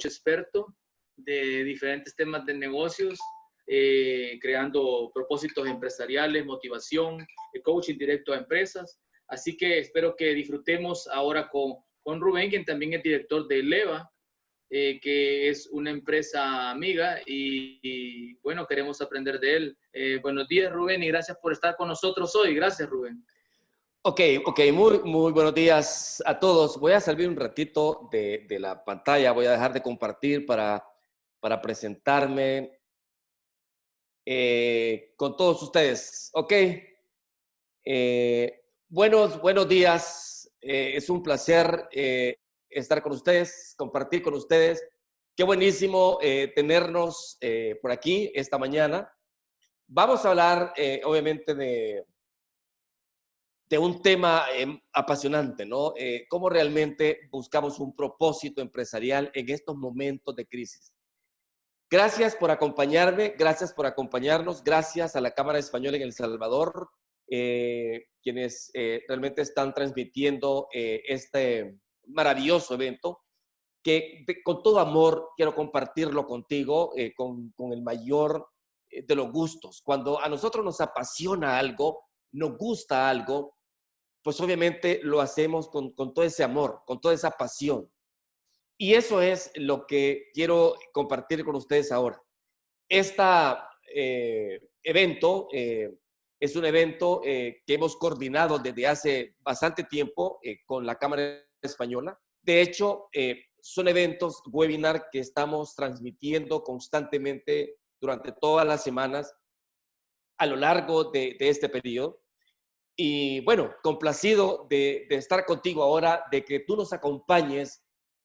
experto de diferentes temas de negocios, creando propósitos empresariales, motivación, coaching directo a empresas. Así que espero que disfrutemos ahora con Rubén, quien también es director de Eleva, que es una empresa amiga y bueno, queremos aprender de él. Buenos días, Rubén, y gracias por estar con nosotros hoy. Gracias, Rubén. Ok, muy buenos días a todos. Voy a salir un ratito de la pantalla, voy a dejar de compartir para presentarme con todos ustedes. Ok, buenos días. Es un placer estar con ustedes, compartir con ustedes. Qué buenísimo tenernos por aquí esta mañana. Vamos a hablar, obviamente, de un tema apasionante, ¿no? Cómo realmente buscamos un propósito empresarial en estos momentos de crisis. Gracias por acompañarme, gracias por acompañarnos, gracias a la Cámara Española en El Salvador, quienes realmente están transmitiendo este maravilloso evento, que con todo amor quiero compartirlo contigo, con el mayor de los gustos. Cuando a nosotros nos apasiona algo, nos gusta algo, pues obviamente lo hacemos con todo ese amor, con toda esa pasión. Y eso es lo que quiero compartir con ustedes ahora. Este evento es un evento que hemos coordinado desde hace bastante tiempo con la Cámara Española. De hecho, son eventos, webinar que estamos transmitiendo constantemente durante todas las semanas a lo largo de este periodo. Y bueno, complacido de estar contigo ahora, de que tú nos acompañes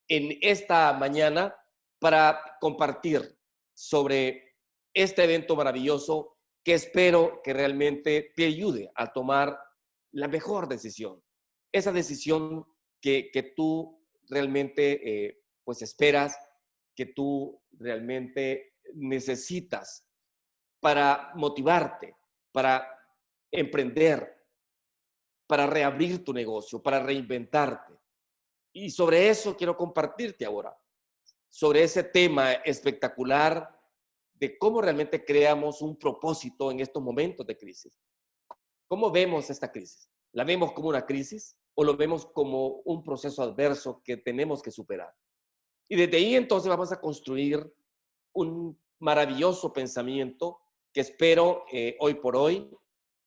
en esta mañana para compartir sobre este evento maravilloso que espero que realmente te ayude a tomar la mejor decisión. Esa decisión que tú realmente pues esperas, que tú realmente necesitas para motivarte, para emprender, para reabrir tu negocio, para reinventarte. Y sobre eso quiero compartirte ahora, sobre ese tema espectacular de cómo realmente creamos un propósito en estos momentos de crisis. ¿Cómo vemos esta crisis? ¿La vemos como una crisis o lo vemos como un proceso adverso que tenemos que superar? Y desde ahí entonces vamos a construir un maravilloso pensamiento que espero hoy por hoy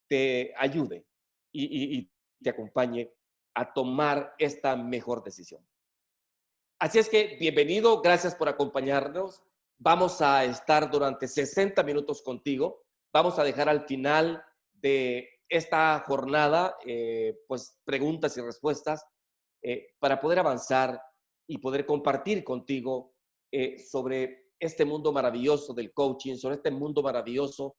te ayude y te acompañe a tomar esta mejor decisión. Así es que bienvenido, gracias por acompañarnos. Vamos a estar durante 60 minutos contigo. Vamos a dejar al final de esta jornada pues preguntas y respuestas para poder avanzar y poder compartir contigo sobre este mundo maravilloso del coaching, sobre este mundo maravilloso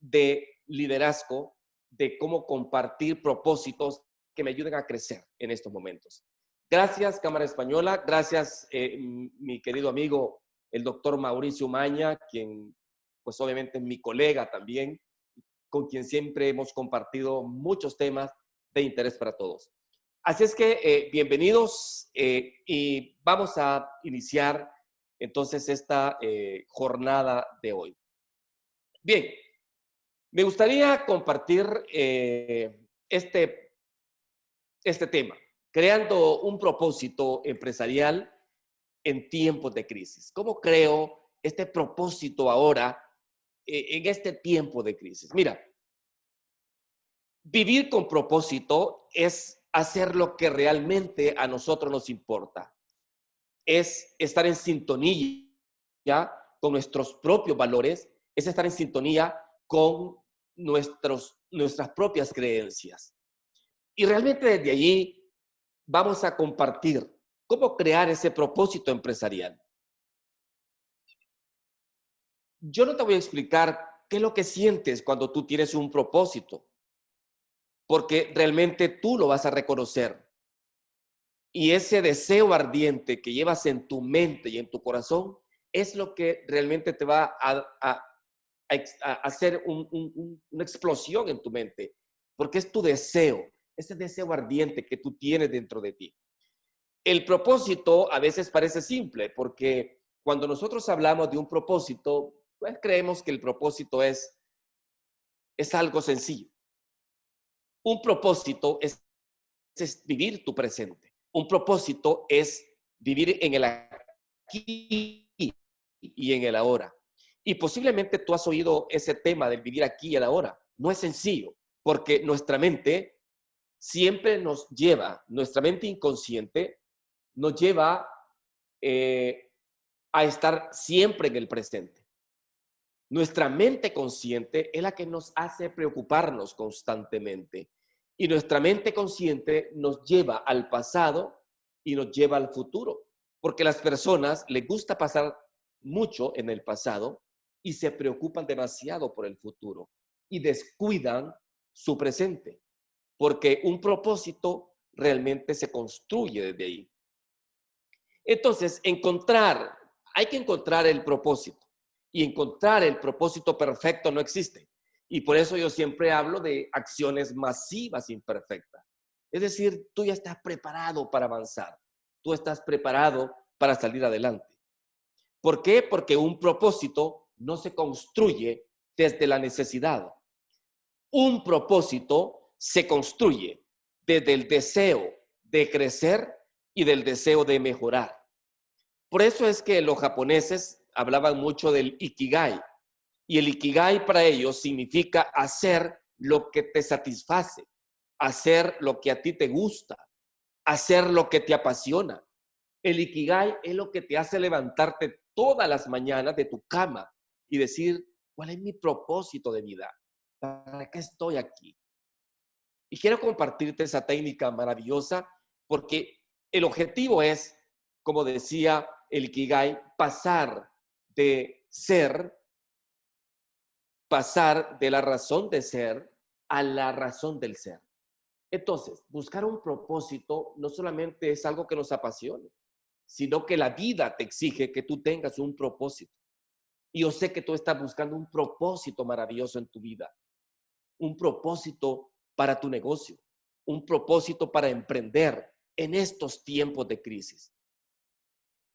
de liderazgo, de cómo compartir propósitos que me ayuden a crecer en estos momentos. Gracias, Cámara Española. Gracias, mi querido amigo, el doctor Mauricio Maña, quien, pues obviamente es mi colega también, con quien siempre hemos compartido muchos temas de interés para todos. Así es que bienvenidos y vamos a iniciar entonces esta jornada de hoy. Bien, me gustaría compartir este tema, creando un propósito empresarial en tiempos de crisis. ¿Cómo creo este propósito ahora en este tiempo de crisis? Mira, vivir con propósito es hacer lo que realmente a nosotros nos importa. Es estar en sintonía con nuestros propios valores, es estar en sintonía con nuestras propias creencias. Y realmente desde allí vamos a compartir cómo crear ese propósito empresarial. Yo no te voy a explicar qué es lo que sientes cuando tú tienes un propósito, porque realmente tú lo vas a reconocer. Y ese deseo ardiente que llevas en tu mente y en tu corazón es lo que realmente te va a hacer una explosión en tu mente, porque es tu deseo, ese deseo ardiente que tú tienes dentro de ti. el propósito a veces parece simple, porque cuando nosotros hablamos de un propósito, pues creemos que el propósito es algo sencillo. Un propósito es vivir tu presente. Un propósito es vivir en el aquí y en el ahora. Y posiblemente tú has oído ese tema del vivir aquí y el ahora. No es sencillo, porque nuestra mente siempre nos lleva, nuestra mente inconsciente nos lleva a estar siempre en el presente. Nuestra mente consciente es la que nos hace preocuparnos constantemente. Y nuestra mente consciente nos lleva al pasado y nos lleva al futuro. Porque a las personas les gusta pasar mucho en el pasado y se preocupan demasiado por el futuro y descuidan su presente. Porque un propósito realmente se construye desde ahí. Entonces, hay que encontrar el propósito. Y encontrar el propósito perfecto no existe. Y por eso yo siempre hablo de acciones masivas imperfectas. Es decir, tú ya estás preparado para avanzar. Tú estás preparado para salir adelante. ¿Por qué? Porque un propósito no se construye desde la necesidad. Un propósito se construye desde el deseo de crecer y del deseo de mejorar. Por eso es que los japoneses hablaban mucho del ikigai. Y el ikigai para ellos significa hacer lo que te satisface, hacer lo que a ti te gusta, hacer lo que te apasiona. El ikigai es lo que te hace levantarte todas las mañanas de tu cama y decir, ¿cuál es mi propósito de vida? ¿Para qué estoy aquí? Y quiero compartirte esa técnica maravillosa porque el objetivo es, como decía el ikigai, pasar de la razón de ser a la razón del ser. Entonces, buscar un propósito no solamente es algo que nos apasione, sino que la vida te exige que tú tengas un propósito. Y yo sé que tú estás buscando un propósito maravilloso en tu vida, un propósito para tu negocio, un propósito para emprender en estos tiempos de crisis.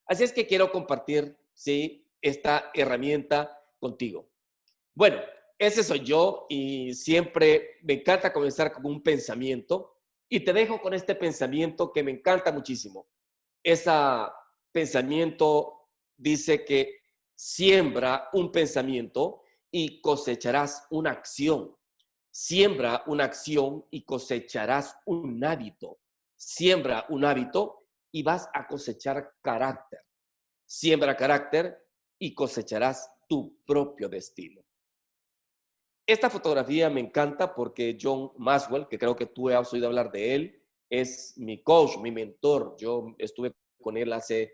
Así es que quiero compartir, sí, esta herramienta contigo. Bueno, ese soy yo y siempre me encanta comenzar con un pensamiento y te dejo con este pensamiento que me encanta muchísimo. Ese pensamiento dice que siembra un pensamiento y cosecharás una acción. Siembra una acción y cosecharás un hábito. Siembra un hábito y vas a cosechar carácter. Siembra carácter y cosecharás tu propio destino. Esta fotografía me encanta porque John Maxwell, que creo que tú has oído hablar de él, es mi coach, mi mentor. Yo estuve con él hace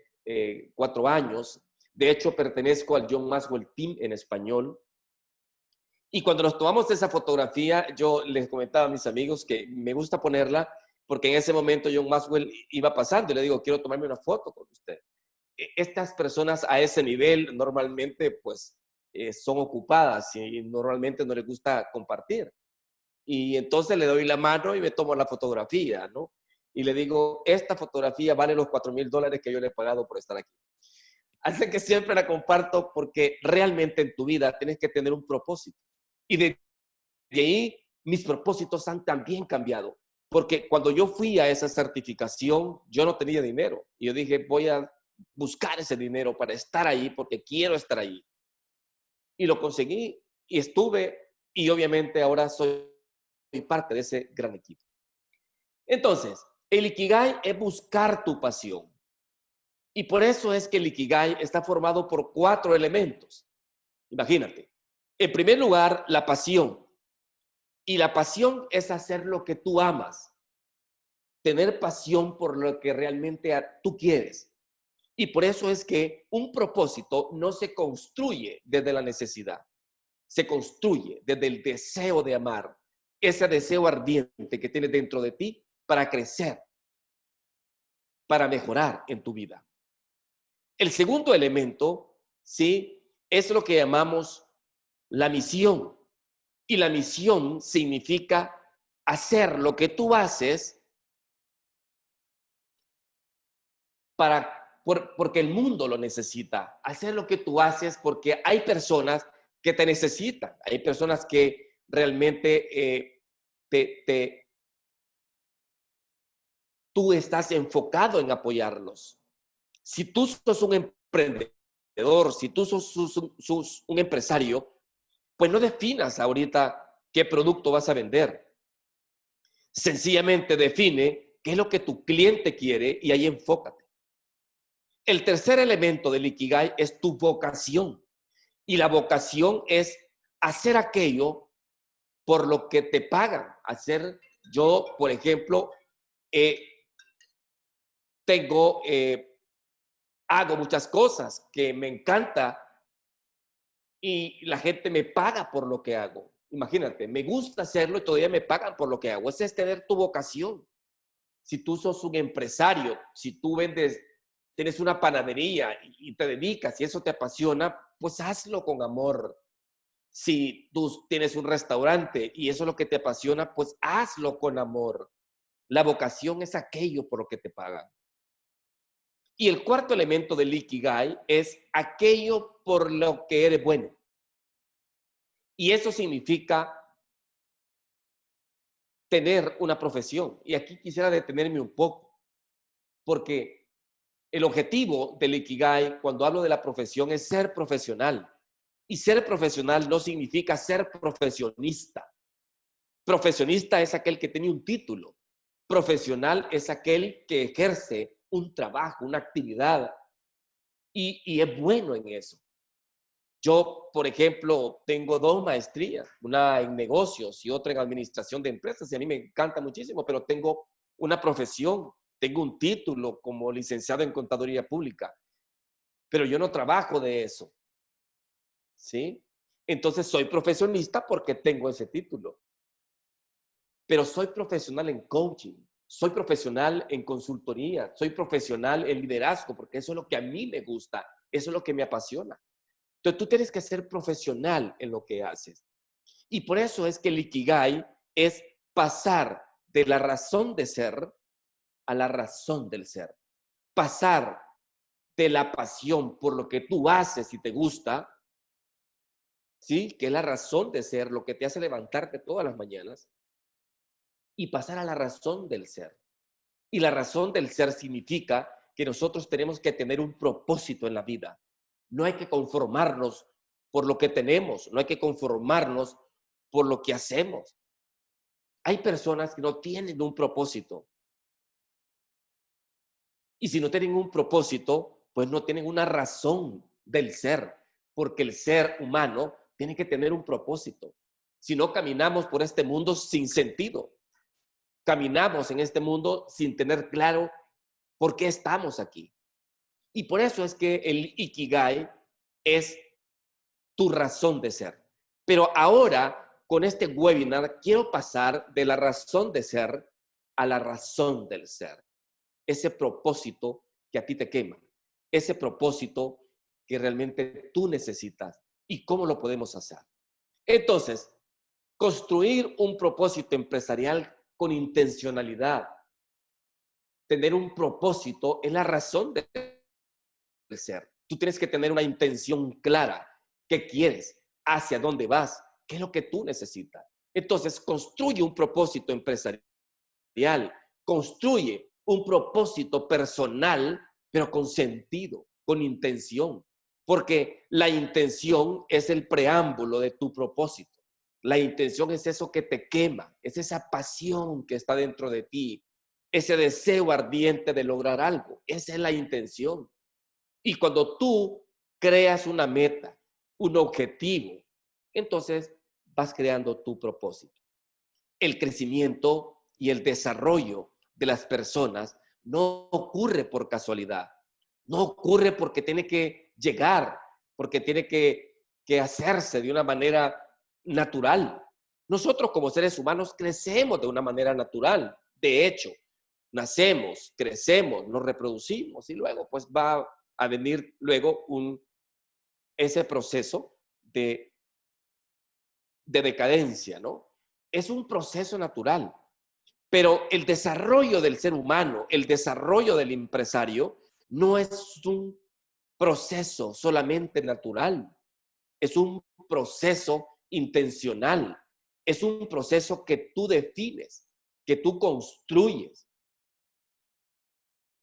4 años. De hecho, pertenezco al John Maxwell Team en español. Y cuando nos tomamos esa fotografía, yo les comentaba a mis amigos que me gusta ponerla porque en ese momento John Maxwell iba pasando y le digo, quiero tomarme una foto con usted. Estas personas a ese nivel normalmente pues son ocupadas y normalmente no les gusta compartir. Y entonces le doy la mano y me tomo la fotografía, ¿no? Y le digo, esta fotografía vale los $4,000 que yo le he pagado por estar aquí. Así que siempre la comparto porque realmente en tu vida tienes que tener un propósito. Y de ahí mis propósitos han también cambiado. Porque cuando yo fui a esa certificación, yo no tenía dinero. Y yo dije, voy a buscar ese dinero para estar ahí porque quiero estar ahí. Y lo conseguí y estuve y obviamente ahora soy parte de ese gran equipo. Entonces, el Ikigai es buscar tu pasión. Y por eso es que el Ikigai está formado por 4 elementos. Imagínate. En primer lugar, la pasión. Y la pasión es hacer lo que tú amas. Tener pasión por lo que realmente tú quieres. Y por eso es que un propósito no se construye desde la necesidad. Se construye desde el deseo de amar. Ese deseo ardiente que tienes dentro de ti para crecer, para mejorar en tu vida. El segundo elemento, ¿sí? Es lo que llamamos la misión. Y la misión significa hacer lo que tú haces porque el mundo lo necesita. Hacer lo que tú haces porque hay personas que te necesitan. Hay personas que realmente tú estás enfocado en apoyarlos. Si tú sos un emprendedor, si tú sos un empresario, pues no definas ahorita qué producto vas a vender. Sencillamente define qué es lo que tu cliente quiere y ahí enfócate. El tercer elemento del Ikigai es tu vocación. Y la vocación es hacer aquello por lo que te pagan. Yo, por ejemplo, hago muchas cosas que me encanta y la gente me paga por lo que hago. Imagínate, me gusta hacerlo y todavía me pagan por lo que hago. Ese es tener tu vocación. Si tú sos un empresario, si tú tienes una panadería y te dedicas y eso te apasiona, pues hazlo con amor. Si tú tienes un restaurante y eso es lo que te apasiona, pues hazlo con amor. La vocación es aquello por lo que te pagan. Y el cuarto elemento del Ikigai es aquello por lo que eres bueno. Y eso significa tener una profesión. Y aquí quisiera detenerme un poco, porque el objetivo del Ikigai, cuando hablo de la profesión, es ser profesional. Y ser profesional no significa ser profesionista. Profesionista es aquel que tiene un título. Profesional es aquel que ejerce un trabajo, una actividad, y es bueno en eso. Yo, por ejemplo, tengo 2 maestrías, una en negocios y otra en administración de empresas, y a mí me encanta muchísimo, pero tengo una profesión, tengo un título como licenciado en contaduría pública, pero yo no trabajo de eso, ¿sí? Entonces soy profesionista porque tengo ese título, pero soy profesional en coaching, soy profesional en consultoría, soy profesional en liderazgo, porque eso es lo que a mí me gusta, eso es lo que me apasiona. Entonces tú tienes que ser profesional en lo que haces. Y por eso es que el Ikigai es pasar de la razón de ser a la razón del ser. Pasar de la pasión por lo que tú haces y te gusta, ¿sí? Que es la razón de ser, lo que te hace levantarte todas las mañanas, y pasar a la razón del ser. Y la razón del ser significa que nosotros tenemos que tener un propósito en la vida. No hay que conformarnos por lo que tenemos, no hay que conformarnos por lo que hacemos. Hay personas que no tienen un propósito. Y si no tienen un propósito, pues no tienen una razón del ser, porque el ser humano tiene que tener un propósito. Si no, caminamos por este mundo sin sentido. Caminamos en este mundo sin tener claro por qué estamos aquí. Y por eso es que el Ikigai es tu razón de ser. Pero ahora, con este webinar, quiero pasar de la razón de ser a la razón del ser. Ese propósito que a ti te quema. Ese propósito que realmente tú necesitas. ¿Y cómo lo podemos hacer? Entonces, construir un propósito empresarial con intencionalidad. Tener un propósito es la razón de ser. Tú tienes que tener una intención clara. ¿Qué quieres? ¿Hacia dónde vas? ¿Qué es lo que tú necesitas? Entonces, construye un propósito empresarial. Construye un propósito personal, pero con sentido, con intención. Porque la intención es el preámbulo de tu propósito. La intención es eso que te quema, es esa pasión que está dentro de ti, ese deseo ardiente de lograr algo. Esa es la intención. Y cuando tú creas una meta, un objetivo, entonces vas creando tu propósito. El crecimiento y el desarrollo de las personas no ocurre por casualidad. No ocurre porque tiene que llegar, porque tiene que hacerse de una manera natural. Nosotros como seres humanos crecemos de una manera natural. De hecho, nacemos, crecemos, nos reproducimos y luego pues va a venir luego ese proceso de decadencia, ¿no? Es un proceso natural, pero el desarrollo del ser humano, el desarrollo del empresario, no es un proceso solamente natural, es un proceso intencional, es un proceso que tú defines, que tú construyes.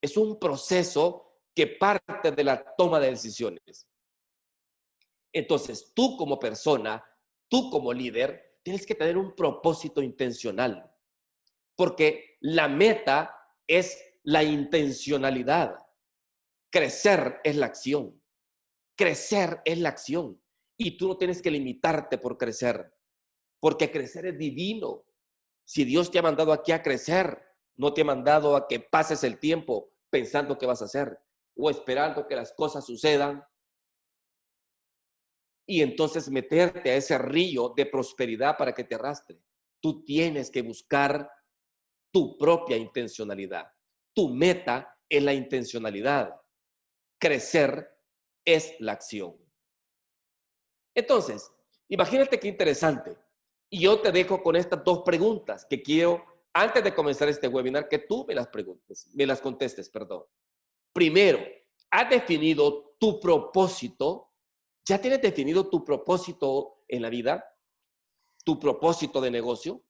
Es un proceso que parte de la toma de decisiones. Entonces, tú como persona, tú como líder, tienes que tener un propósito intencional, porque la meta es la intencionalidad. Crecer es la acción. Crecer es la acción. Y tú no tienes que limitarte por crecer, porque crecer es divino. Si Dios te ha mandado aquí a crecer, no te ha mandado a que pases el tiempo pensando qué vas a hacer o esperando que las cosas sucedan y entonces meterte a ese río de prosperidad para que te arrastre. Tú tienes que buscar tu propia intencionalidad. Tu meta es la intencionalidad. Crecer es la acción. Entonces, imagínate qué interesante. Y yo te dejo con estas dos preguntas que quiero, antes de comenzar este webinar, que tú me las preguntes, me las contestes, perdón. Primero, ¿has definido tu propósito? ¿Ya tienes definido tu propósito en la vida? ¿Tu propósito de negocio?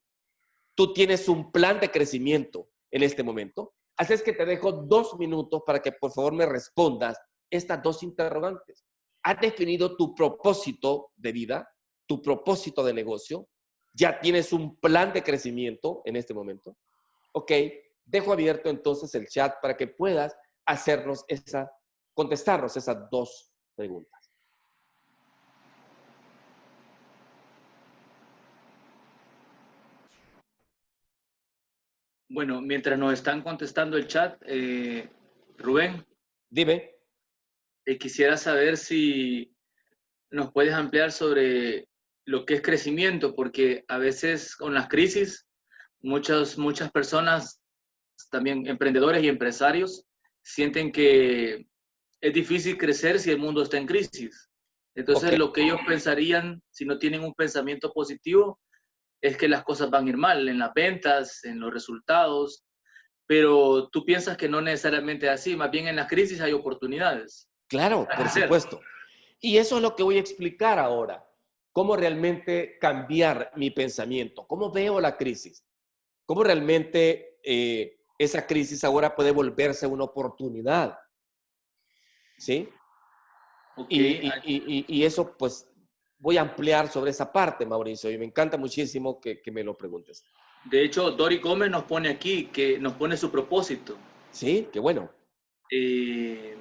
¿Tú tienes un plan de crecimiento en este momento? Así es que te dejo 2 minutos para que por favor me respondas estas dos interrogantes. ¿Has definido tu propósito de vida? ¿Tu propósito de negocio? ¿Ya tienes un plan de crecimiento en este momento? Ok, dejo abierto entonces el chat para que puedas contestarnos esas dos preguntas. Bueno, mientras nos están contestando el chat, Rubén, Dime. quisiera saber si nos puedes ampliar sobre lo que es crecimiento, porque a veces con las crisis, muchas personas, también emprendedores y empresarios, sienten que es difícil crecer si el mundo está en crisis. Entonces, Ok, lo que ellos pensarían, si no tienen un pensamiento positivo, es que las cosas van a ir mal en las ventas, en los resultados, pero tú piensas que no necesariamente es así, más bien en las crisis hay oportunidades claro, para por crecer. supuesto. Y eso es lo que voy a explicar ahora. Cómo realmente cambiar mi pensamiento. Cómo veo la crisis. Cómo realmente esa crisis ahora puede volverse una oportunidad. ¿Sí? Ok, Y eso, pues, voy a ampliar sobre esa parte, Mauricio. Y me encanta muchísimo que me lo preguntes. de hecho, Dori Gómez nos pone aquí, que nos pone su propósito. Sí, qué bueno. Eh,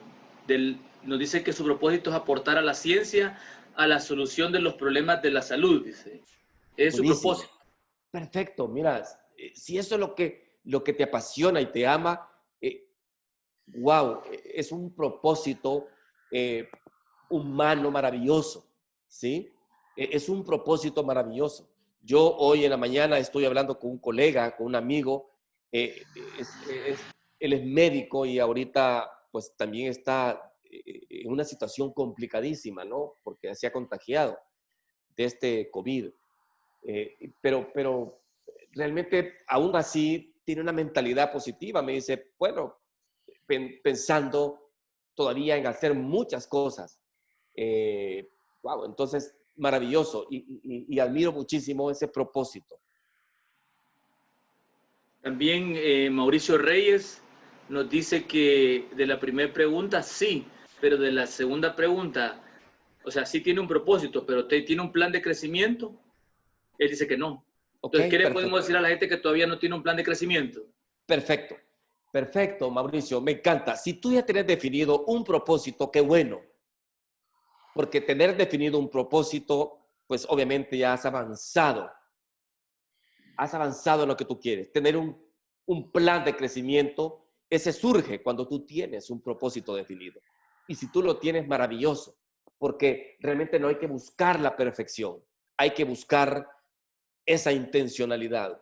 nos dice que su propósito es aportar a la ciencia a la solución de los problemas de la salud, dice. Es su Buenísimo. propósito. Perfecto. Mira, si eso es lo que te apasiona y te ama, wow, es un propósito humano maravilloso, ¿sí? Es un propósito maravilloso. Yo hoy en la mañana estoy hablando con un colega, con un amigo, él es médico y ahorita pues también está en una situación complicadísima, ¿no? Porque se ha contagiado de este COVID. Pero realmente aún así tiene una mentalidad positiva. Me dice, bueno, pensando todavía en hacer muchas cosas. Wow, entonces, maravilloso y admiro muchísimo ese propósito. También Mauricio Reyes nos dice que de la primera pregunta sí, pero de la segunda pregunta, o sea, sí tiene un propósito, pero tiene un plan de crecimiento, él dice que no. Ok, Entonces, ¿qué le podemos perfecto. decir a la gente que todavía no tiene un plan de crecimiento? Perfecto. Perfecto, Mauricio, me encanta. Si tú ya tienes definido un propósito, qué bueno, porque tener definido un propósito, pues obviamente ya has avanzado en lo que tú quieres. Tener un plan de crecimiento, ese surge cuando tú tienes un propósito definido. Y si tú lo tienes, maravilloso, porque realmente no hay que buscar la perfección, hay que buscar esa intencionalidad.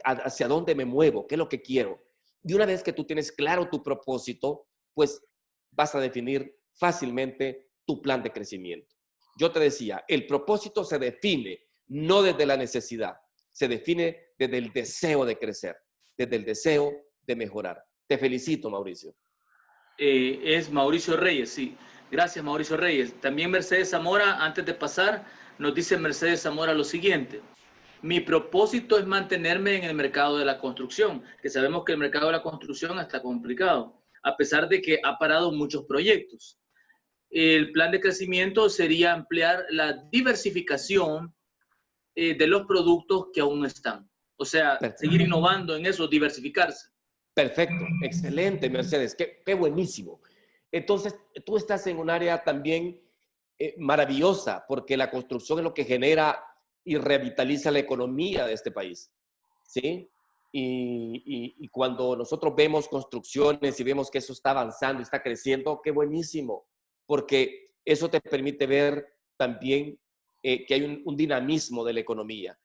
¿Hacia dónde me muevo? ¿Qué es lo que quiero? Y una vez que tú tienes claro tu propósito, pues vas a definir fácilmente tu plan de crecimiento. Yo te decía, el propósito se define no desde la necesidad, se define desde el deseo de crecer, desde el deseo de mejorar. Te felicito, Mauricio. Es Mauricio Reyes, sí. Gracias, Mauricio Reyes. También Mercedes Zamora, antes de pasar, nos dice Mercedes Zamora lo siguiente. Mi propósito es mantenerme en el mercado de la construcción, que sabemos que el mercado de la construcción está complicado, a pesar de que ha parado muchos proyectos. El plan de crecimiento sería ampliar la diversificación de los productos que aún están. O sea, seguir Perfecto. innovando en eso, diversificarse. Perfecto, excelente, Mercedes, qué buenísimo. Entonces, tú estás en un área también maravillosa, porque la construcción es lo que genera y revitaliza la economía de este país, ¿sí? Y cuando nosotros vemos construcciones y vemos que eso está avanzando y está creciendo, qué buenísimo, porque eso te permite ver también que hay un dinamismo de la economía.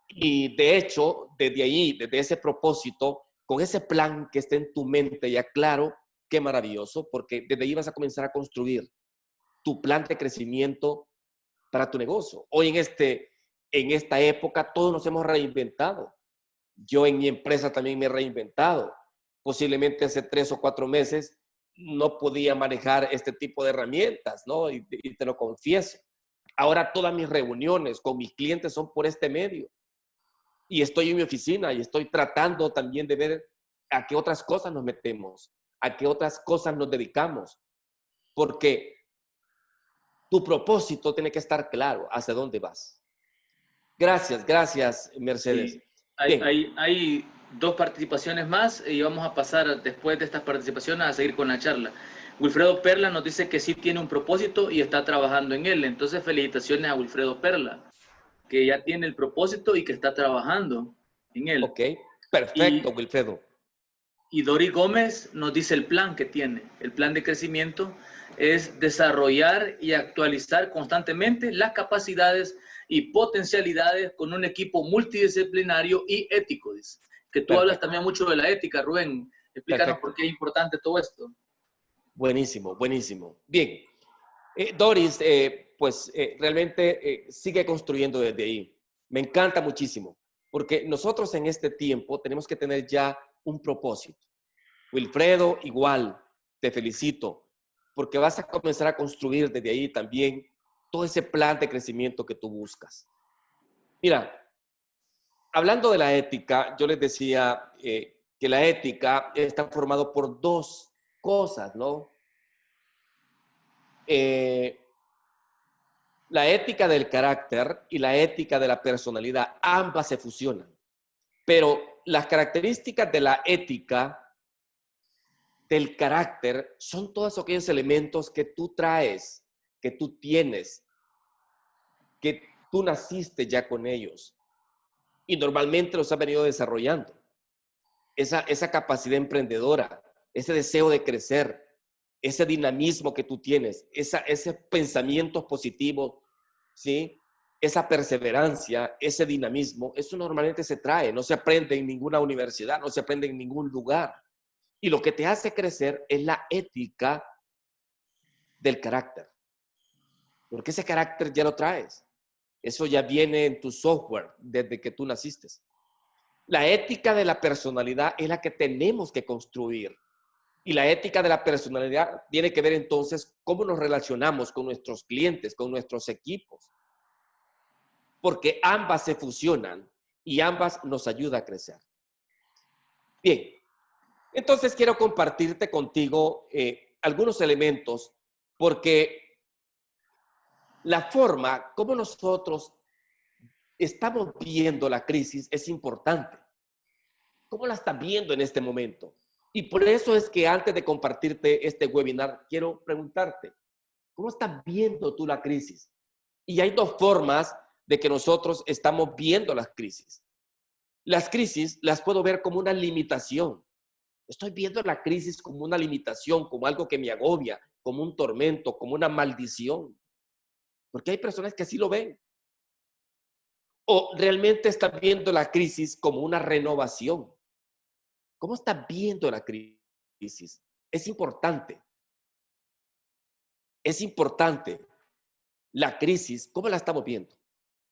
Y de hecho, desde ahí, desde ese propósito, con ese plan que esté en tu mente ya claro, qué maravilloso, porque desde ahí vas a comenzar a construir tu plan de crecimiento para tu negocio. Hoy en esta época todos nos hemos reinventado. Yo en mi empresa también me he reinventado. Posiblemente hace 3 o 4 meses no podía manejar este tipo de herramientas, ¿no? Y te lo confieso. Ahora todas mis reuniones con mis clientes son por este medio. Y estoy en mi oficina y estoy tratando también de ver a qué otras cosas nos metemos, a qué otras cosas nos dedicamos, porque tu propósito tiene que estar claro hacia dónde vas. Gracias, Mercedes. Sí, hay, Bien, hay, hay dos participaciones más y vamos a pasar después de estas participaciones a seguir con la charla. Wilfredo Perla nos dice que sí tiene un propósito y está trabajando en él. Entonces, felicitaciones a Wilfredo Perla, que ya tiene el propósito y que está trabajando en él. ok, perfecto, Y, Wilfredo. y Dori Gómez nos dice el plan que tiene. El plan de crecimiento es desarrollar y actualizar constantemente las capacidades y potencialidades con un equipo multidisciplinario y ético. Dice. Que tú hablas Perfecto, también mucho de la ética, Rubén. Explícanos por perfecto. qué es importante todo esto. Buenísimo, buenísimo. Bien, Doris, pues realmente sigue construyendo desde ahí. Me encanta muchísimo, porque nosotros en este tiempo tenemos que tener ya un propósito. Wilfredo, igual, te felicito, porque vas a comenzar a construir desde ahí también todo ese plan de crecimiento que tú buscas. Mira, hablando de la ética, yo les decía que la ética está formado por dos cosas, ¿no? Eh, la ética del carácter y la ética de la personalidad, ambas se fusionan, pero las características de la ética del carácter son todos aquellos elementos que tú traes, que tú tienes, que tú naciste ya con ellos y normalmente los has venido desarrollando. Esa capacidad emprendedora, ese deseo de crecer, ese dinamismo que tú tienes, ese pensamiento positivo, ¿sí? Esa perseverancia, ese dinamismo, eso normalmente se trae, no se aprende en ninguna universidad, no se aprende en ningún lugar. Y lo que te hace crecer es la ética del carácter, porque ese carácter ya lo traes. Eso ya viene en tu software desde que tú naciste. La ética de la personalidad es la que tenemos que construir. Y la ética de la personalidad tiene que ver entonces cómo nos relacionamos con nuestros clientes, con nuestros equipos, porque ambas se fusionan y ambas nos ayudan a crecer. Bien, entonces quiero compartirte contigo algunos elementos porque la forma como nosotros estamos viendo la crisis es importante. ¿Cómo la estás viendo en este momento? Y por eso es que antes de compartirte este webinar, quiero preguntarte, ¿cómo estás viendo tú la crisis? Y hay dos formas de que nosotros estamos viendo las crisis. Las crisis las puedo ver como una limitación. Estoy viendo la crisis como una limitación, como algo que me agobia, como un tormento, como una maldición. Porque hay personas que así lo ven. O realmente estás viendo la crisis como una renovación. ¿Cómo estás viendo la crisis? Es importante. Es importante. La crisis, ¿cómo la estamos viendo?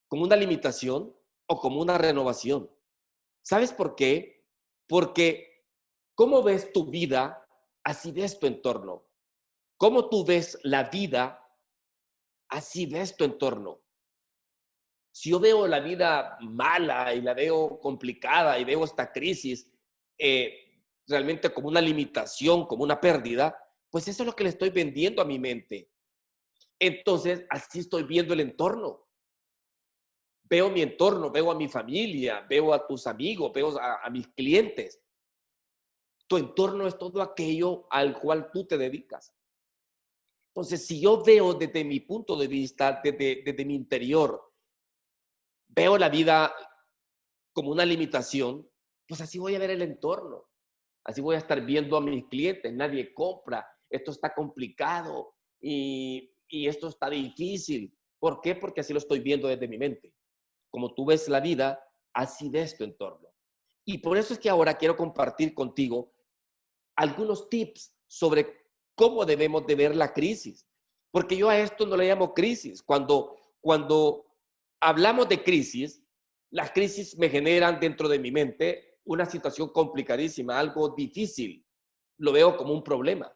¿Como una limitación o como una renovación? ¿Sabes por qué? Porque ¿cómo ves tu vida así ves tu entorno. Cómo tú ves la vida, así ves tu entorno. Si yo veo la vida mala y la veo complicada y veo esta crisis realmente como una limitación, como una pérdida, pues eso es lo que le estoy vendiendo a mi mente. Entonces, así estoy viendo el entorno. Veo mi entorno, veo a mi familia, veo a tus amigos, veo a mis clientes. Tu entorno es todo aquello al cual tú te dedicas. Entonces, si yo veo desde mi punto de vista, desde mi interior, veo la vida como una limitación, pues así voy a ver el entorno. Así voy a estar viendo a mis clientes, nadie compra, esto está complicado y esto está difícil. ¿Por qué? Porque así lo estoy viendo desde mi mente. Como tú ves la vida, así ves tu entorno. Y por eso es que ahora quiero compartir contigo algunos tips sobre cómo debemos de ver la crisis. Porque yo a esto no le llamo crisis. Cuando hablamos de crisis, las crisis me generan dentro de mi mente una situación complicadísima, algo difícil. Lo veo como un problema.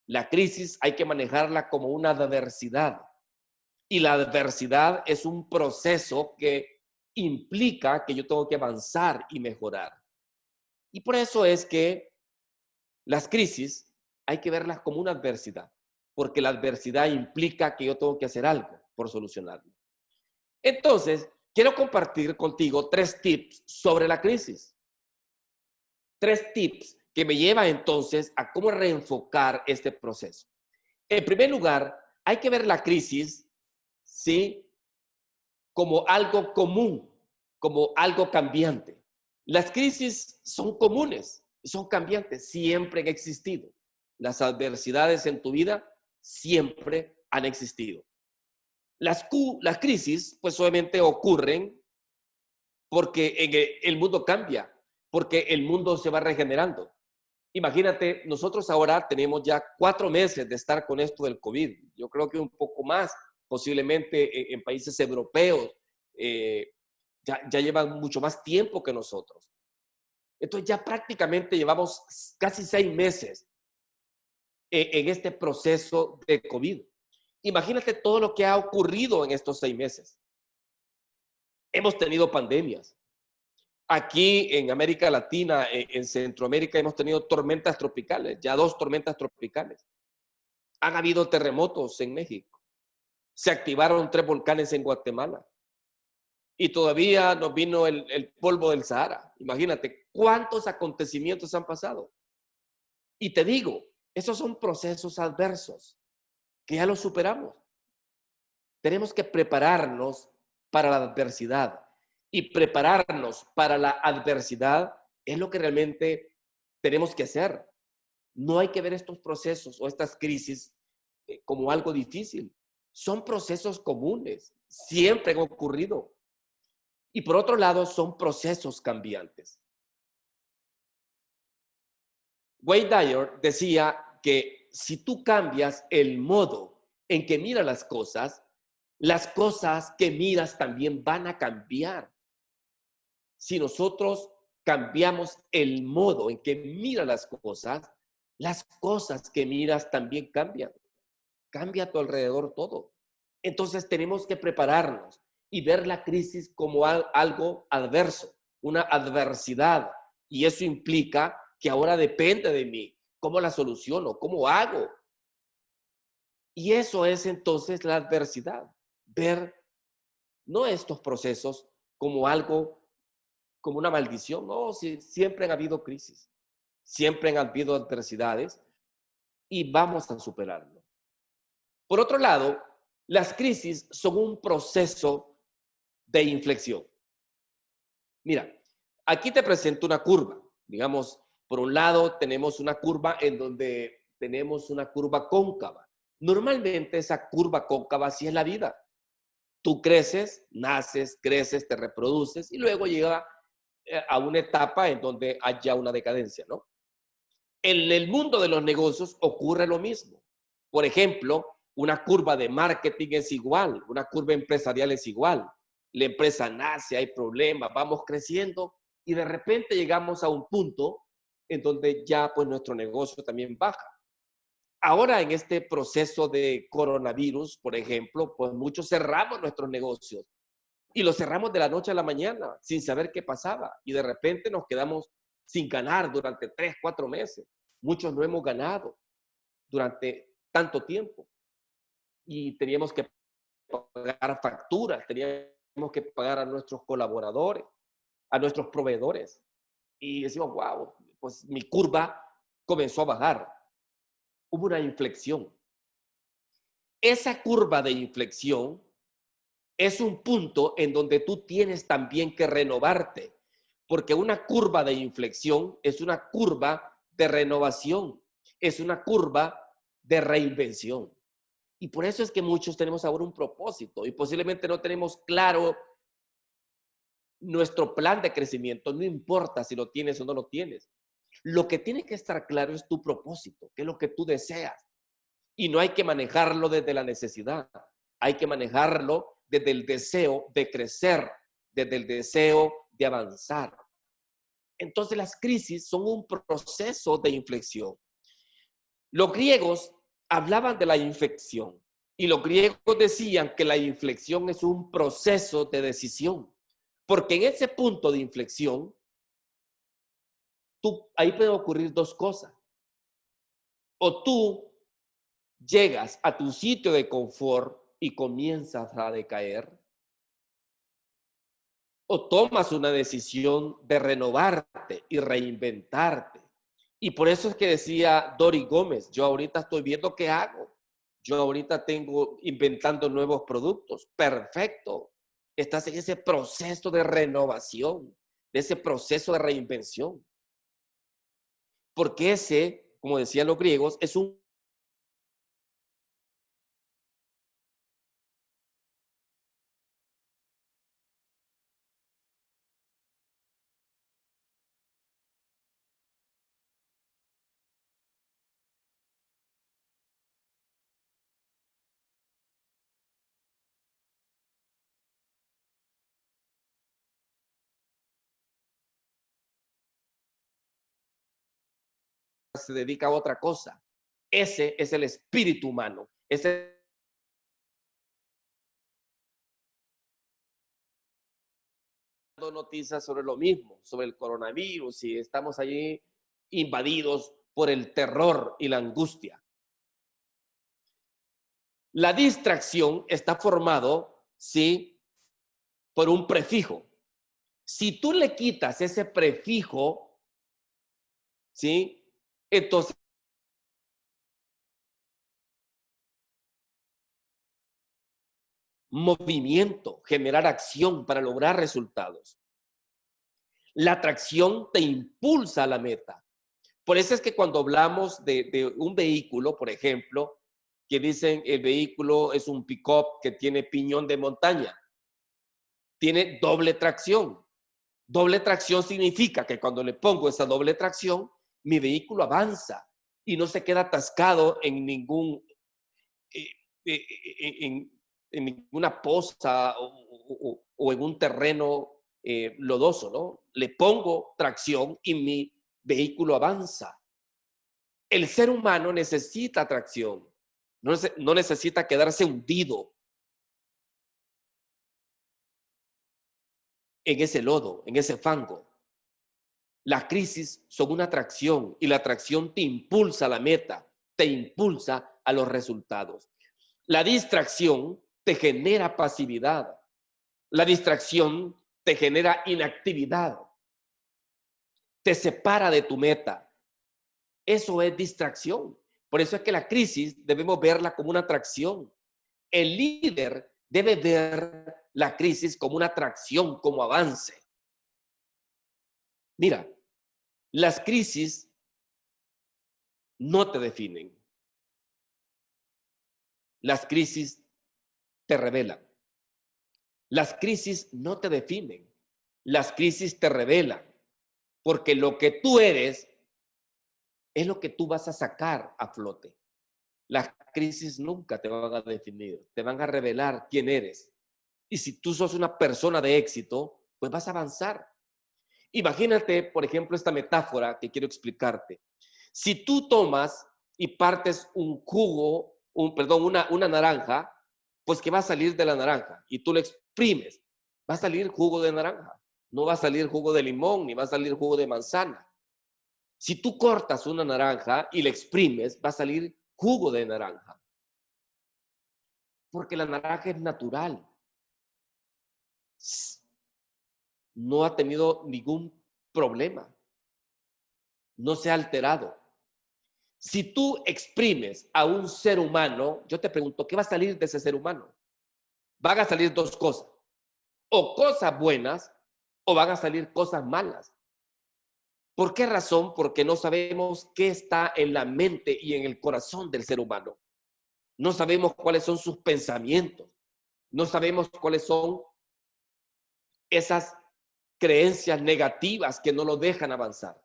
La crisis hay que manejarla como una adversidad. Y la adversidad es un proceso que implica que yo tengo que avanzar y mejorar. Y por eso es que las crisis hay que verlas como una adversidad, porque la adversidad implica que yo tengo que hacer algo por solucionarlo. Entonces, quiero compartir contigo 3 tips sobre la crisis. 3 tips que me llevan entonces a cómo reenfocar este proceso. En primer lugar, hay que ver la crisis, ¿sí?, como algo común, como algo cambiante. Las crisis son comunes, son cambiantes, siempre han existido. Las adversidades en tu vida siempre han existido. Las crisis, pues obviamente ocurren porque el mundo cambia, porque el mundo se va regenerando. Imagínate, nosotros ahora tenemos ya 4 meses de estar con esto del COVID. Yo creo que un poco más, posiblemente en países europeos, ya llevan mucho más tiempo que nosotros. Entonces ya prácticamente llevamos casi 6 meses en este proceso de COVID. Imagínate todo lo que ha ocurrido en estos 6 meses. Hemos tenido pandemias. Aquí en América Latina, en Centroamérica, hemos tenido tormentas tropicales, ya 2 tormentas tropicales. Han habido terremotos en México. Se activaron 3 volcanes en Guatemala. Y todavía nos vino el polvo del Sahara. Imagínate cuántos acontecimientos han pasado. Y te digo, esos son procesos adversos que ya los superamos. Tenemos que prepararnos para la adversidad. Y prepararnos para la adversidad es lo que realmente tenemos que hacer. No hay que ver estos procesos o estas crisis como algo difícil. Son procesos comunes, siempre han ocurrido. Y por otro lado, son procesos cambiantes. Wayne Dyer decía que si tú cambias el modo en que miras las cosas que miras también van a cambiar. Si nosotros cambiamos el modo en que miras las cosas que miras también cambian. Cambia a tu alrededor todo. Entonces tenemos que prepararnos y ver la crisis como algo adverso, una adversidad. Y eso implica que ahora depende de mí. ¿Cómo la soluciono? ¿Cómo hago? Y eso es entonces la adversidad. Ver no estos procesos como algo, como una maldición. No, siempre han habido crisis. Siempre han habido adversidades y vamos a superarlo. Por otro lado, las crisis son un proceso de inflexión. Mira, aquí te presento una curva. Digamos, por un lado tenemos una curva en donde tenemos una curva cóncava. Normalmente esa curva cóncava así es la vida. Tú creces, naces, creces, te reproduces y luego llega a una etapa en donde haya una decadencia, ¿no? En el mundo de los negocios ocurre lo mismo. Por ejemplo, una curva de marketing es igual, una curva empresarial es igual. La empresa nace, hay problemas, vamos creciendo y de repente llegamos a un punto en donde ya pues nuestro negocio también baja. Ahora en este proceso de coronavirus, por ejemplo, pues muchos cerramos nuestros negocios y los cerramos de la noche a la mañana sin saber qué pasaba y de repente nos quedamos sin ganar durante 3, 4 meses. Muchos no hemos ganado durante tanto tiempo y teníamos que pagar facturas, teníamos que pagar a nuestros colaboradores, a nuestros proveedores y decimos, wow, pues mi curva comenzó a bajar. Hubo una inflexión. Esa curva de inflexión es un punto en donde tú tienes también que renovarte, porque una curva de inflexión es una curva de renovación, es una curva de reinvención. Y por eso es que muchos tenemos ahora un propósito y posiblemente no tenemos claro nuestro plan de crecimiento, no importa si lo tienes o no lo tienes. Lo que tiene que estar claro es tu propósito, qué es lo que tú deseas. Y no hay que manejarlo desde la necesidad, hay que manejarlo desde el deseo de crecer, desde el deseo de avanzar. Entonces las crisis son un proceso de inflexión. Los griegos hablaban de la inflexión y los griegos decían que la inflexión es un proceso de decisión, porque en ese punto de inflexión, ahí pueden ocurrir dos cosas. O tú llegas a tu sitio de confort y comienzas a decaer, o tomas una decisión de renovarte y reinventarte. Y por eso es que decía Dori Gómez, yo ahorita estoy viendo qué hago. Yo ahorita tengo inventando nuevos productos. Perfecto. Estás en ese proceso de renovación, de ese proceso de reinvención. Porque ese, como decían los griegos, es un se dedica a otra cosa. Ese es el espíritu humano. Ese noticias sobre lo mismo, sobre el coronavirus y estamos allí invadidos por el terror y la angustia. La distracción está formado, ¿sí?, por un prefijo. Si tú le quitas ese prefijo, ¿sí?, entonces movimiento, generar acción para lograr resultados. La atracción te impulsa a la meta. Por eso es que cuando hablamos de un vehículo, por ejemplo, que dicen el vehículo es un pick-up que tiene piñón de montaña, tiene doble tracción. Doble tracción significa que cuando le pongo esa doble tracción, mi vehículo avanza y no se queda atascado en ningún eh, eh, en, en ninguna poza o en un terreno lodoso, ¿no? Le pongo tracción y mi vehículo avanza. El ser humano necesita tracción, no necesita quedarse hundido en ese lodo, en ese fango. Las crisis son una atracción y la atracción te impulsa a la meta, te impulsa a los resultados. La distracción te genera pasividad. La distracción te genera inactividad. Te separa de tu meta. Eso es distracción. Por eso es que la crisis debemos verla como una atracción. El líder debe ver la crisis como una atracción, como avance. Mira, las crisis no te definen. Las crisis te revelan. Las crisis no te definen. Las crisis te revelan. Porque lo que tú eres es lo que tú vas a sacar a flote. Las crisis nunca te van a definir, te van a revelar quién eres. Y si tú sos una persona de éxito, pues vas a avanzar. Imagínate, por ejemplo, esta metáfora que quiero explicarte. Si tú tomas y partes un jugo, una naranja, pues ¿qué va a salir de la naranja? Y tú lo exprimes, va a salir jugo de naranja. No va a salir jugo de limón, ni va a salir jugo de manzana. Si tú cortas una naranja y la exprimes, va a salir jugo de naranja. Porque la naranja es natural. No ha tenido ningún problema. No se ha alterado. Si tú exprimes a un ser humano, yo te pregunto, ¿qué va a salir de ese ser humano? Van a salir dos cosas. O cosas buenas o van a salir cosas malas. ¿Por qué razón? Porque no sabemos qué está en la mente y en el corazón del ser humano. No sabemos cuáles son sus pensamientos. No sabemos cuáles son esas creencias negativas que no lo dejan avanzar.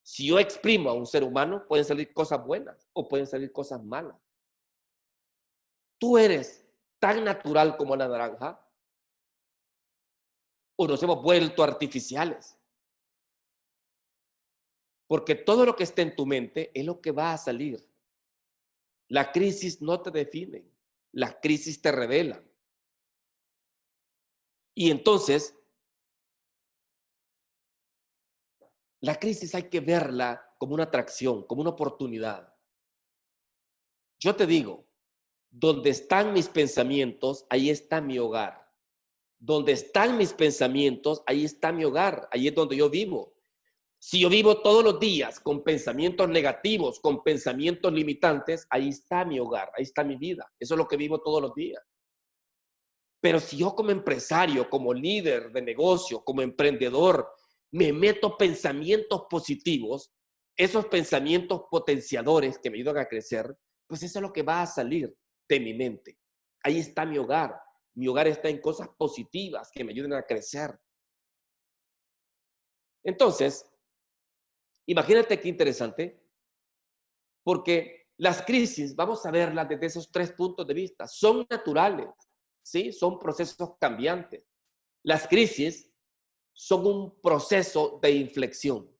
Si yo exprimo a un ser humano, pueden salir cosas buenas o pueden salir cosas malas. ¿Tú eres tan natural como la naranja? ¿O nos hemos vuelto artificiales? Porque todo lo que esté en tu mente es lo que va a salir. La crisis no te define, las crisis te revelan. Y entonces, la crisis hay que verla como una atracción, como una oportunidad. Yo te digo, donde están mis pensamientos, ahí está mi hogar. Donde están mis pensamientos, ahí está mi hogar, ahí es donde yo vivo. Si yo vivo todos los días con pensamientos negativos, con pensamientos limitantes, ahí está mi hogar, ahí está mi vida. Eso es lo que vivo todos los días. Pero si yo como empresario, como líder de negocio, como emprendedor, me meto pensamientos positivos, esos pensamientos potenciadores que me ayudan a crecer, pues eso es lo que va a salir de mi mente. Ahí está mi hogar. Mi hogar está en cosas positivas que me ayuden a crecer. Entonces, imagínate qué interesante, porque las crisis, vamos a verlas desde esos tres puntos de vista, son naturales, ¿sí? Son procesos cambiantes. Las crisis son un proceso de inflexión,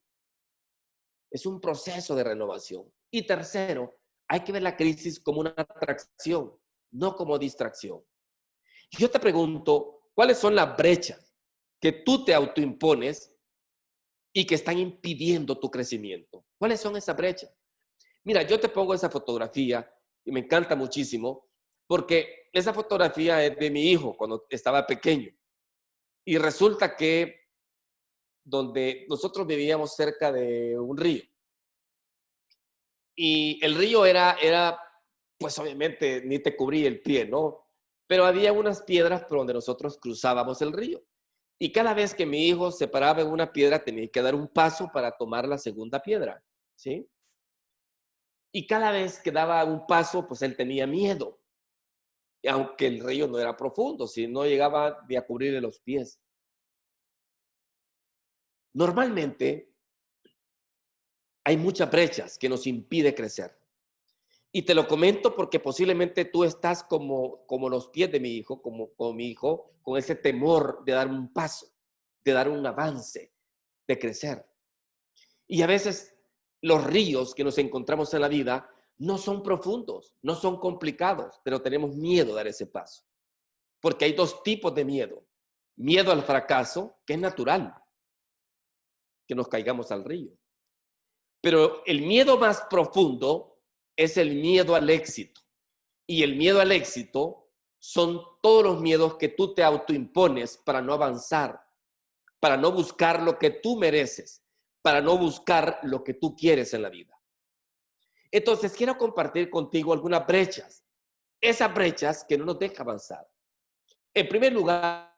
es un proceso de renovación. Y tercero, hay que ver la crisis como una atracción, no como distracción. Yo te pregunto, ¿cuáles son las brechas que tú te autoimpones y que están impidiendo tu crecimiento? ¿Cuáles son esas brechas? Mira, yo te pongo esa fotografía y me encanta muchísimo porque esa fotografía es de mi hijo cuando estaba pequeño. Y resulta que donde nosotros vivíamos cerca de un río. Y el río era, pues obviamente ni te cubría el pie, ¿no? Pero había unas piedras por donde nosotros cruzábamos el río. Y cada vez que mi hijo se paraba en una piedra, tenía que dar un paso para tomar la segunda piedra, ¿sí? Y cada vez que daba un paso, pues él tenía miedo. Y aunque el río no era profundo, si no llegaba ni a cubrirle los pies. Normalmente hay muchas brechas que nos impide crecer. Y te lo comento porque posiblemente tú estás como los pies de mi hijo, como mi hijo, con ese temor de dar un paso, de dar un avance, de crecer. Y a veces los ríos que nos encontramos en la vida no son profundos, no son complicados, pero tenemos miedo de dar ese paso. Porque hay dos tipos de miedo. Miedo al fracaso, que es natural, que nos caigamos al río. Pero el miedo más profundo es el miedo al éxito. Y el miedo al éxito son todos los miedos que tú te autoimpones para no avanzar, para no buscar lo que tú mereces, para no buscar lo que tú quieres en la vida. Entonces, quiero compartir contigo algunas brechas, esas brechas que no nos dejan avanzar. En primer lugar,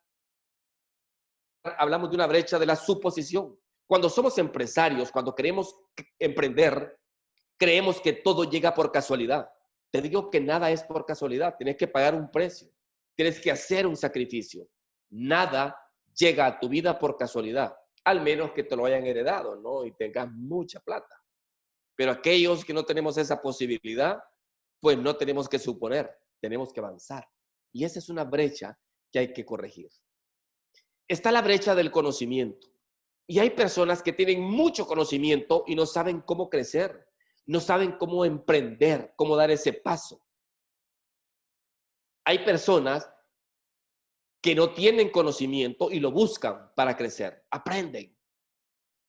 hablamos de una brecha de la suposición. Cuando somos empresarios, cuando queremos emprender, creemos que todo llega por casualidad. Te digo que nada es por casualidad. Tienes que pagar un precio. Tienes que hacer un sacrificio. Nada llega a tu vida por casualidad, al menos que te lo hayan heredado, ¿no? Y tengas mucha plata. Pero aquellos que no tenemos esa posibilidad, pues no tenemos que suponer, tenemos que avanzar. Y esa es una brecha que hay que corregir. Está la brecha del conocimiento. Y hay personas que tienen mucho conocimiento y no saben cómo crecer, no saben cómo emprender, cómo dar ese paso. Hay personas que no tienen conocimiento y lo buscan para crecer, aprenden.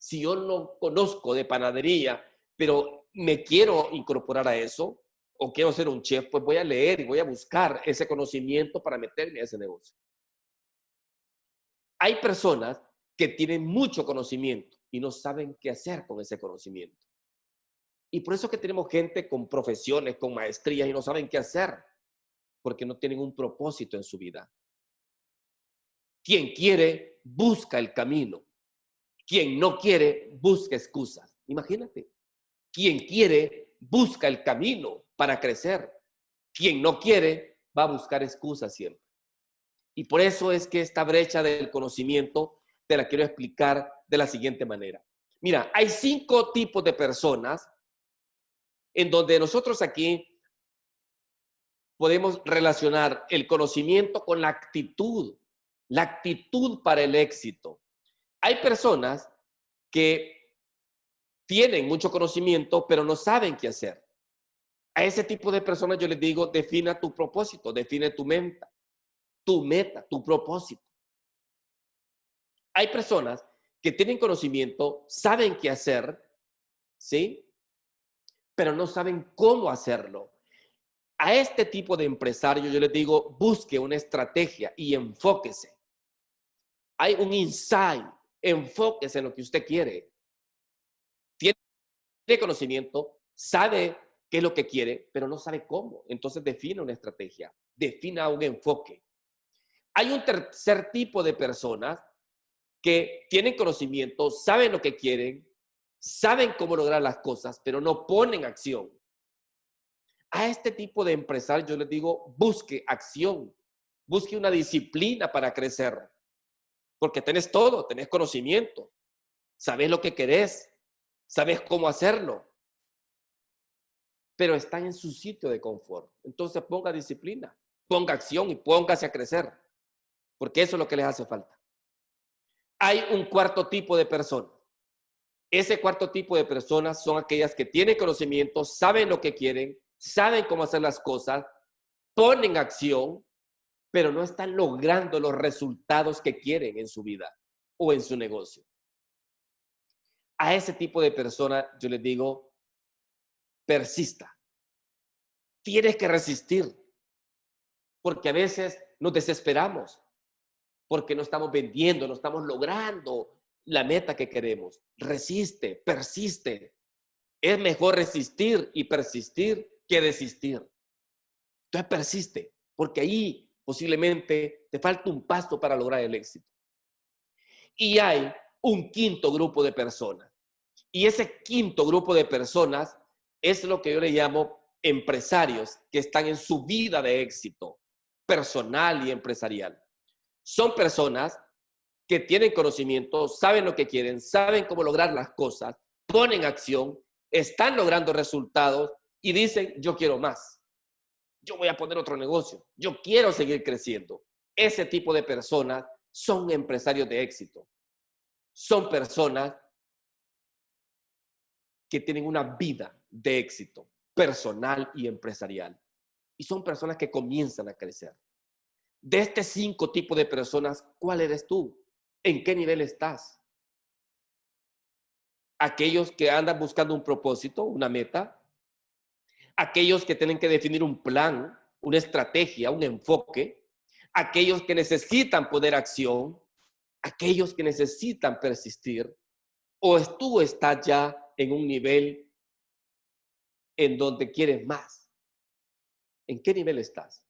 Si yo no conozco de panadería, pero me quiero incorporar a eso, o quiero ser un chef, pues voy a leer y voy a buscar ese conocimiento para meterme a ese negocio. Hay personas que tienen mucho conocimiento y no saben qué hacer con ese conocimiento. Y por eso que tenemos gente con profesiones, con maestrías y no saben qué hacer, porque no tienen un propósito en su vida. Quien quiere, busca el camino. Quien no quiere, busca excusas. Imagínate. Quien quiere, busca el camino para crecer. Quien no quiere, va a buscar excusas siempre. Y por eso es que esta brecha del conocimiento te la quiero explicar de la siguiente manera. Mira, hay 5 tipos de personas en donde nosotros aquí podemos relacionar el conocimiento con la actitud para el éxito. Hay personas que tienen mucho conocimiento, pero no saben qué hacer. A ese tipo de personas yo les digo, defina tu propósito, define tu meta, tu propósito. Hay personas que tienen conocimiento, saben qué hacer, ¿sí? Pero no saben cómo hacerlo. A este tipo de empresario yo les digo, busque una estrategia y enfóquese. Hay un insight, enfóquese en lo que usted quiere. Tiene conocimiento, sabe qué es lo que quiere, pero no sabe cómo. Entonces define una estrategia, defina un enfoque. Hay un tercer tipo de personas que tienen conocimiento, saben lo que quieren, saben cómo lograr las cosas, pero no ponen acción. A este tipo de empresario yo les digo, busque acción, busque una disciplina para crecer, porque tenés todo, tenés conocimiento, sabes lo que querés, sabes cómo hacerlo, pero están en su sitio de confort. Entonces ponga disciplina, ponga acción y póngase a crecer, porque eso es lo que les hace falta. Hay un cuarto tipo de personas. Ese cuarto tipo de personas son aquellas que tienen conocimiento, saben lo que quieren, saben cómo hacer las cosas, ponen acción, pero no están logrando los resultados que quieren en su vida o en su negocio. A ese tipo de personas yo les digo, persista. Tienes que resistir, porque a veces nos desesperamos, porque no estamos vendiendo, no estamos logrando la meta que queremos. Resiste, persiste. Es mejor resistir y persistir que desistir. Entonces persiste, porque ahí posiblemente te falta un paso para lograr el éxito. Y hay un quinto grupo de personas. Y ese quinto grupo de personas es lo que yo le llamo empresarios que están en su vida de éxito personal y empresarial. Son personas que tienen conocimiento, saben lo que quieren, saben cómo lograr las cosas, ponen acción, están logrando resultados y dicen, yo quiero más. Yo voy a poner otro negocio. Yo quiero seguir creciendo. Ese tipo de personas son empresarios de éxito. Son personas que tienen una vida de éxito personal y empresarial. Y son personas que comienzan a crecer. De este 5 tipos de personas, ¿cuál eres tú? ¿En qué nivel estás? Aquellos que andan buscando un propósito, una meta. Aquellos que tienen que definir un plan, una estrategia, un enfoque. Aquellos que necesitan poner acción. Aquellos que necesitan persistir. ¿O tú estás ya en un nivel en donde quieres más? ¿En qué nivel estás?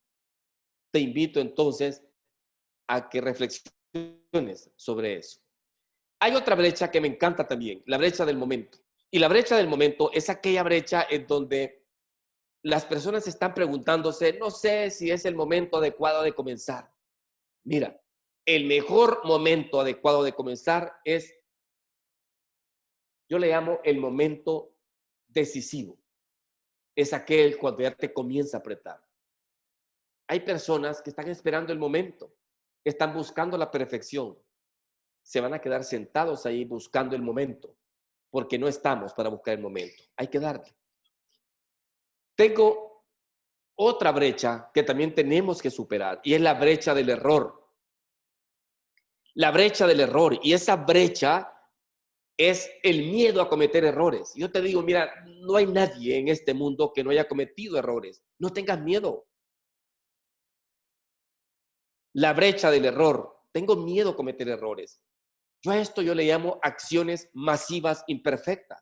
Te invito entonces a que reflexiones sobre eso. Hay otra brecha que me encanta también, la brecha del momento. Y la brecha del momento es aquella brecha en donde las personas están preguntándose, no sé si es el momento adecuado de comenzar. Mira, el mejor momento adecuado de comenzar es, yo le llamo el momento decisivo. Es aquel cuando ya te comienza a apretar. Hay personas que están esperando el momento, que están buscando la perfección. se van a quedar sentados ahí buscando el momento, porque no estamos para buscar el momento. Hay que darle. Tengo otra brecha que también tenemos que superar y es la brecha del error. La brecha del error, y esa brecha es el miedo a cometer errores. Yo te digo, mira, no hay nadie en este mundo que no haya cometido errores. No tengas miedo. La brecha del error. Tengo miedo a cometer errores. Yo a esto yo le llamo acciones masivas imperfectas.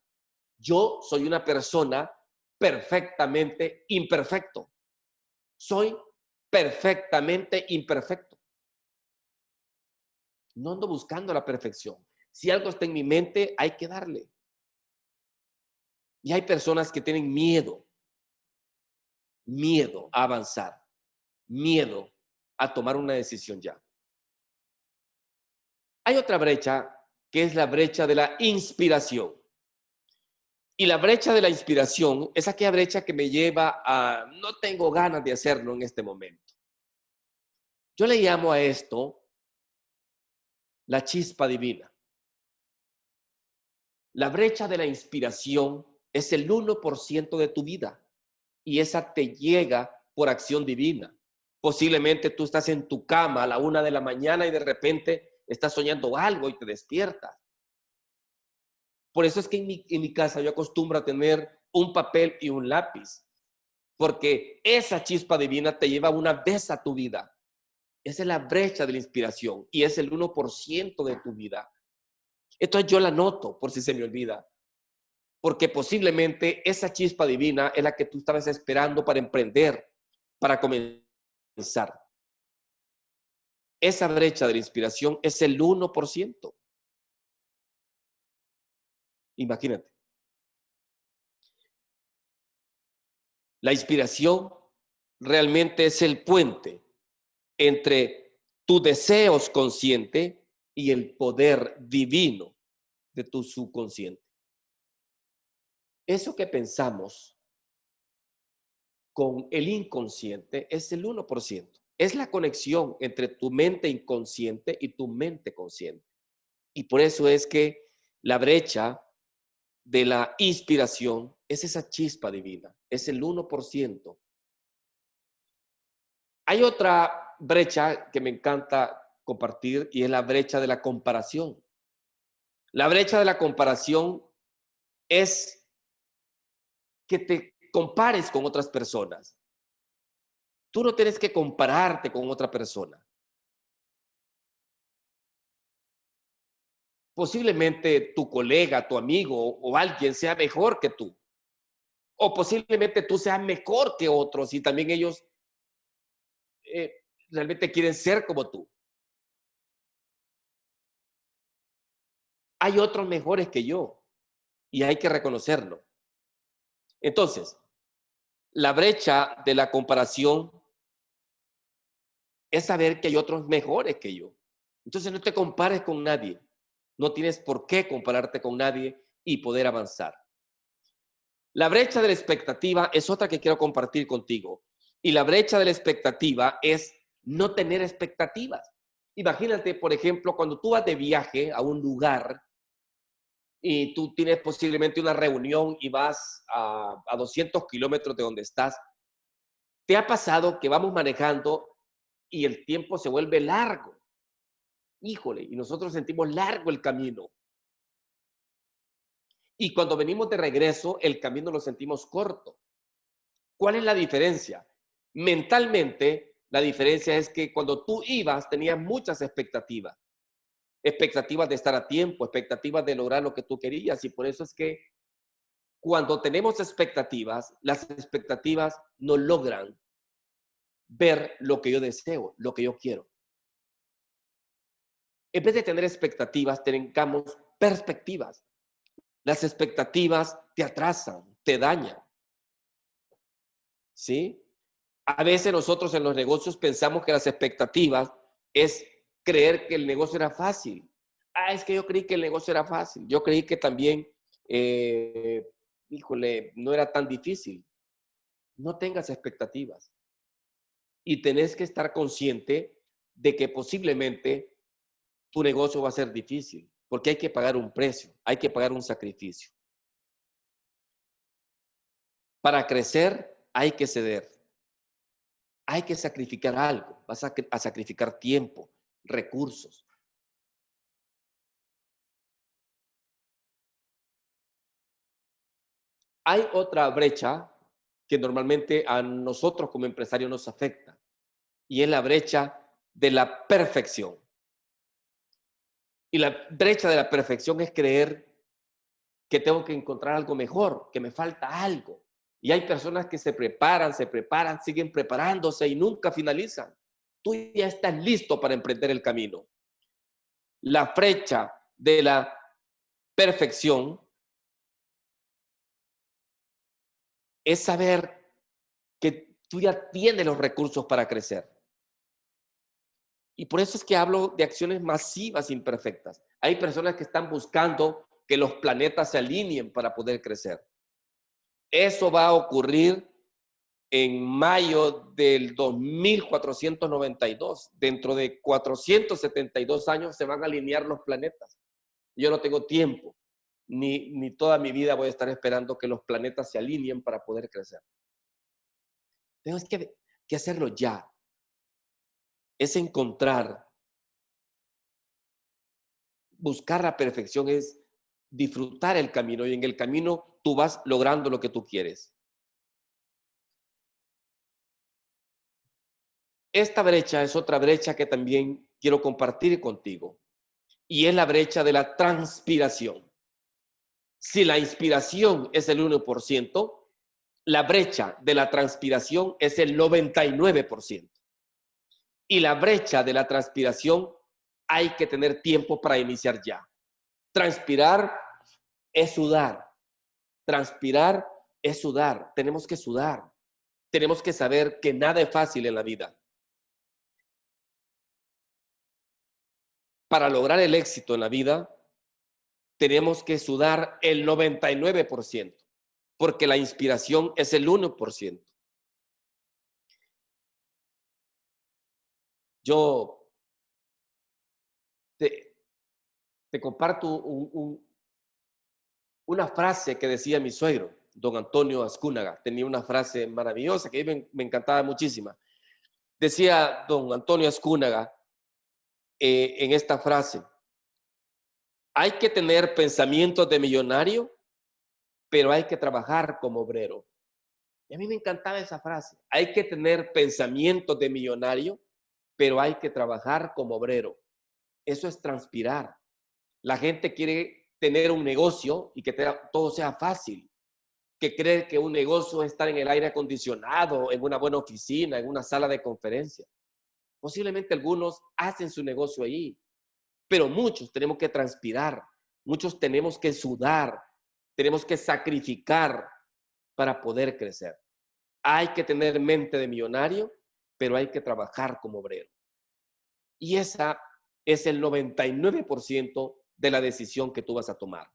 Yo soy una persona perfectamente imperfecto. Soy perfectamente imperfecto. No ando buscando la perfección. Si algo está en mi mente, hay que darle. Y hay personas que tienen miedo a avanzar, miedo a tomar una decisión ya. Hay otra brecha que es la brecha de la inspiración. Y la brecha de la inspiración es aquella brecha que me lleva a no tengo ganas de hacerlo en este momento. Yo le llamo a esto la chispa divina. La brecha de la inspiración es el 1% de tu vida y esa te llega por acción divina. Posiblemente tú estás en tu cama a la 1 de la mañana y de repente estás soñando algo y te despiertas. Por eso es que en mi casa yo acostumbro a tener un papel y un lápiz, porque esa chispa divina te lleva una vez a tu vida. Esa es la brecha de la inspiración y es el 1% de tu vida. Entonces yo la noto por si se me olvida, porque posiblemente esa chispa divina es la que tú estabas esperando para emprender, para comenzar. Esa brecha de la inspiración es el 1%. Imagínate. La inspiración realmente es el puente entre tu deseos consciente y el poder divino de tu subconsciente. Eso que pensamos con el inconsciente es el 1%. Es la conexión entre tu mente inconsciente y tu mente consciente. Y por eso es que la brecha de la inspiración es esa chispa divina, es el 1%. Hay otra brecha que me encanta compartir y es la brecha de la comparación. La brecha de la comparación es que te compares con otras personas. Tú no tienes que compararte con otra persona. Posiblemente tu colega, tu amigo o alguien sea mejor que tú. O posiblemente tú seas mejor que otros y también ellos realmente quieren ser como tú. Hay otros mejores que yo y hay que reconocerlo. Entonces, la brecha de la comparación es saber que hay otros mejores que yo. Entonces, no te compares con nadie. No tienes por qué compararte con nadie y poder avanzar. La brecha de la expectativa es otra que quiero compartir contigo. Y la brecha de la expectativa es no tener expectativas. Imagínate, por ejemplo, cuando tú vas de viaje a un lugar y tú tienes posiblemente una reunión y vas a 200 kilómetros de donde estás, ¿te ha pasado que vamos manejando y el tiempo se vuelve largo? Híjole, y nosotros sentimos largo el camino. Y cuando venimos de regreso, el camino lo sentimos corto. ¿Cuál es la diferencia? Mentalmente, la diferencia es que cuando tú ibas, tenías muchas expectativas. Expectativas de estar a tiempo, expectativas de lograr lo que tú querías. Y por eso es que cuando tenemos expectativas, las expectativas no logran ver lo que yo deseo, lo que yo quiero. En vez de tener expectativas, tengamos perspectivas. Las expectativas te atrasan, te dañan. ¿Sí? A veces nosotros en los negocios pensamos que las expectativas es creer que el negocio era fácil. Es que yo creí que el negocio era fácil. Yo creí que también, híjole, no era tan difícil. No tengas expectativas. Y tenés que estar consciente de que posiblemente tu negocio va a ser difícil, porque hay que pagar un precio, hay que pagar un sacrificio. Para crecer hay que ceder, hay que sacrificar algo, vas a sacrificar tiempo, recursos. Hay otra brecha que normalmente a nosotros como empresarios nos afecta, y es la brecha de la perfección. Y la brecha de la perfección es creer que tengo que encontrar algo mejor, que me falta algo. Y hay personas que se preparan, siguen preparándose y nunca finalizan. Tú ya estás listo para emprender el camino. La brecha de la perfección es saber que tú ya tienes los recursos para crecer. Y por eso es que hablo de acciones masivas imperfectas. Hay personas que están buscando que los planetas se alineen para poder crecer. Eso va a ocurrir en mayo del 2492. Dentro de 472 años se van a alinear los planetas. Yo no tengo tiempo, ni toda mi vida voy a estar esperando que los planetas se alineen para poder crecer. Tenemos que hacerlo ya. Es encontrar, buscar la perfección, es disfrutar el camino, y en el camino tú vas logrando lo que tú quieres. Esta brecha es otra brecha que también quiero compartir contigo, y es la brecha de la transpiración. Si la inspiración es el 1%, la brecha de la transpiración es el 99%. Y la brecha de la transpiración hay que tener tiempo para iniciar ya. Transpirar es sudar. Transpirar es sudar. Tenemos que sudar. Tenemos que saber que nada es fácil en la vida. Para lograr el éxito en la vida, tenemos que sudar el 99%, porque la inspiración es el 1%. Yo te comparto una frase que decía mi suegro, don Antonio Azcúnaga. Tenía una frase maravillosa que a mí me encantaba muchísima. Decía don Antonio Azcúnaga en esta frase: hay que tener pensamientos de millonario, pero hay que trabajar como obrero. Y a mí me encantaba esa frase. Hay que tener pensamientos de millonario, pero hay que trabajar como obrero. Eso es transpirar. La gente quiere tener un negocio y que todo sea fácil, que cree que un negocio es estar en el aire acondicionado, en una buena oficina, en una sala de conferencia. Posiblemente algunos hacen su negocio ahí, pero muchos tenemos que transpirar, muchos tenemos que sudar, tenemos que sacrificar para poder crecer. Hay que tener mente de millonario, pero hay que trabajar como obrero. Y esa es el 99% de la decisión que tú vas a tomar.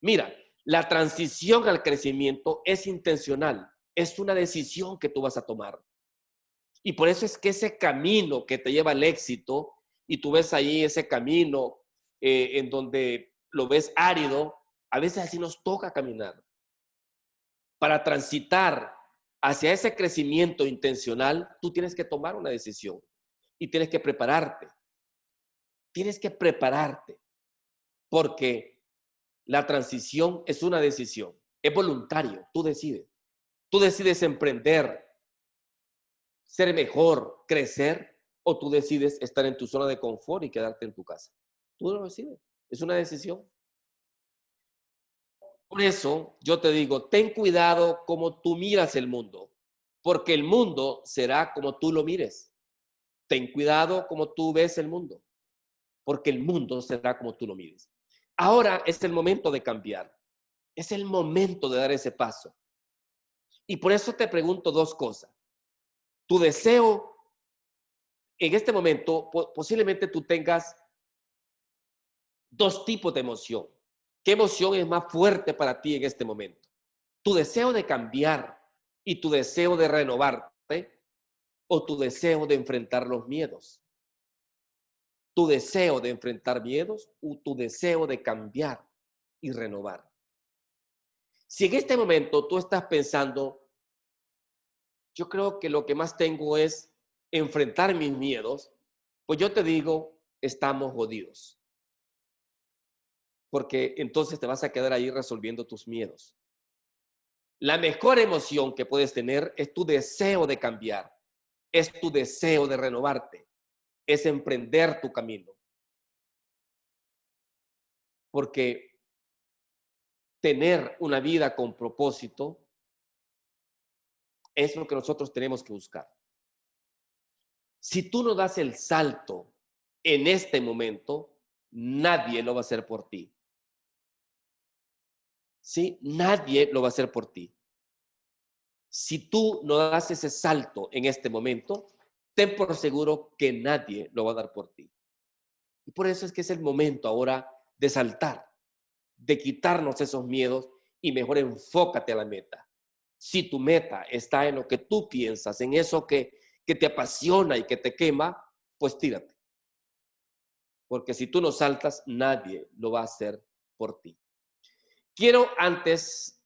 Mira, la transición al crecimiento es intencional, es una decisión que tú vas a tomar. Y por eso es que ese camino que te lleva al éxito, y tú ves ahí ese camino en donde lo ves árido, a veces así nos toca caminar. Para transitar hacia ese crecimiento intencional, tú tienes que tomar una decisión y tienes que prepararte. Tienes que prepararte porque la transición es una decisión, es voluntario, tú decides. Tú decides emprender, ser mejor, crecer, o tú decides estar en tu zona de confort y quedarte en tu casa. Tú lo decides, es una decisión. Por eso yo te digo, ten cuidado cómo tú miras el mundo, porque el mundo será como tú lo mires. Ten cuidado cómo tú ves el mundo, porque el mundo será como tú lo mires. Ahora es el momento de cambiar, es el momento de dar ese paso. Y por eso te pregunto dos cosas. Tu deseo, en este momento, posiblemente tú tengas dos tipos de emoción. ¿Qué emoción es más fuerte para ti en este momento? ¿Tu deseo de cambiar y tu deseo de renovarte, o tu deseo de enfrentar los miedos? tu deseo de enfrentar miedos o tu deseo de cambiar y renovar. Si en este momento tú estás pensando, yo creo que lo que más tengo es enfrentar mis miedos, pues yo te digo, estamos jodidos. Porque entonces te vas a quedar ahí resolviendo tus miedos. La mejor emoción que puedes tener es tu deseo de cambiar, es tu deseo de renovarte, es emprender tu camino. Porque tener una vida con propósito es lo que nosotros tenemos que buscar. Si tú no das el salto en este momento, nadie lo va a hacer por ti. ¿Sí? Nadie lo va a hacer por ti. Si tú no das ese salto en este momento, ten por seguro que nadie lo va a dar por ti. Y por eso es que es el momento ahora de saltar, de quitarnos esos miedos y mejor enfócate a la meta. Si tu meta está en lo que tú piensas, en eso que te apasiona y que te quema, pues tírate. Porque si tú no saltas, nadie lo va a hacer por ti. Quiero antes,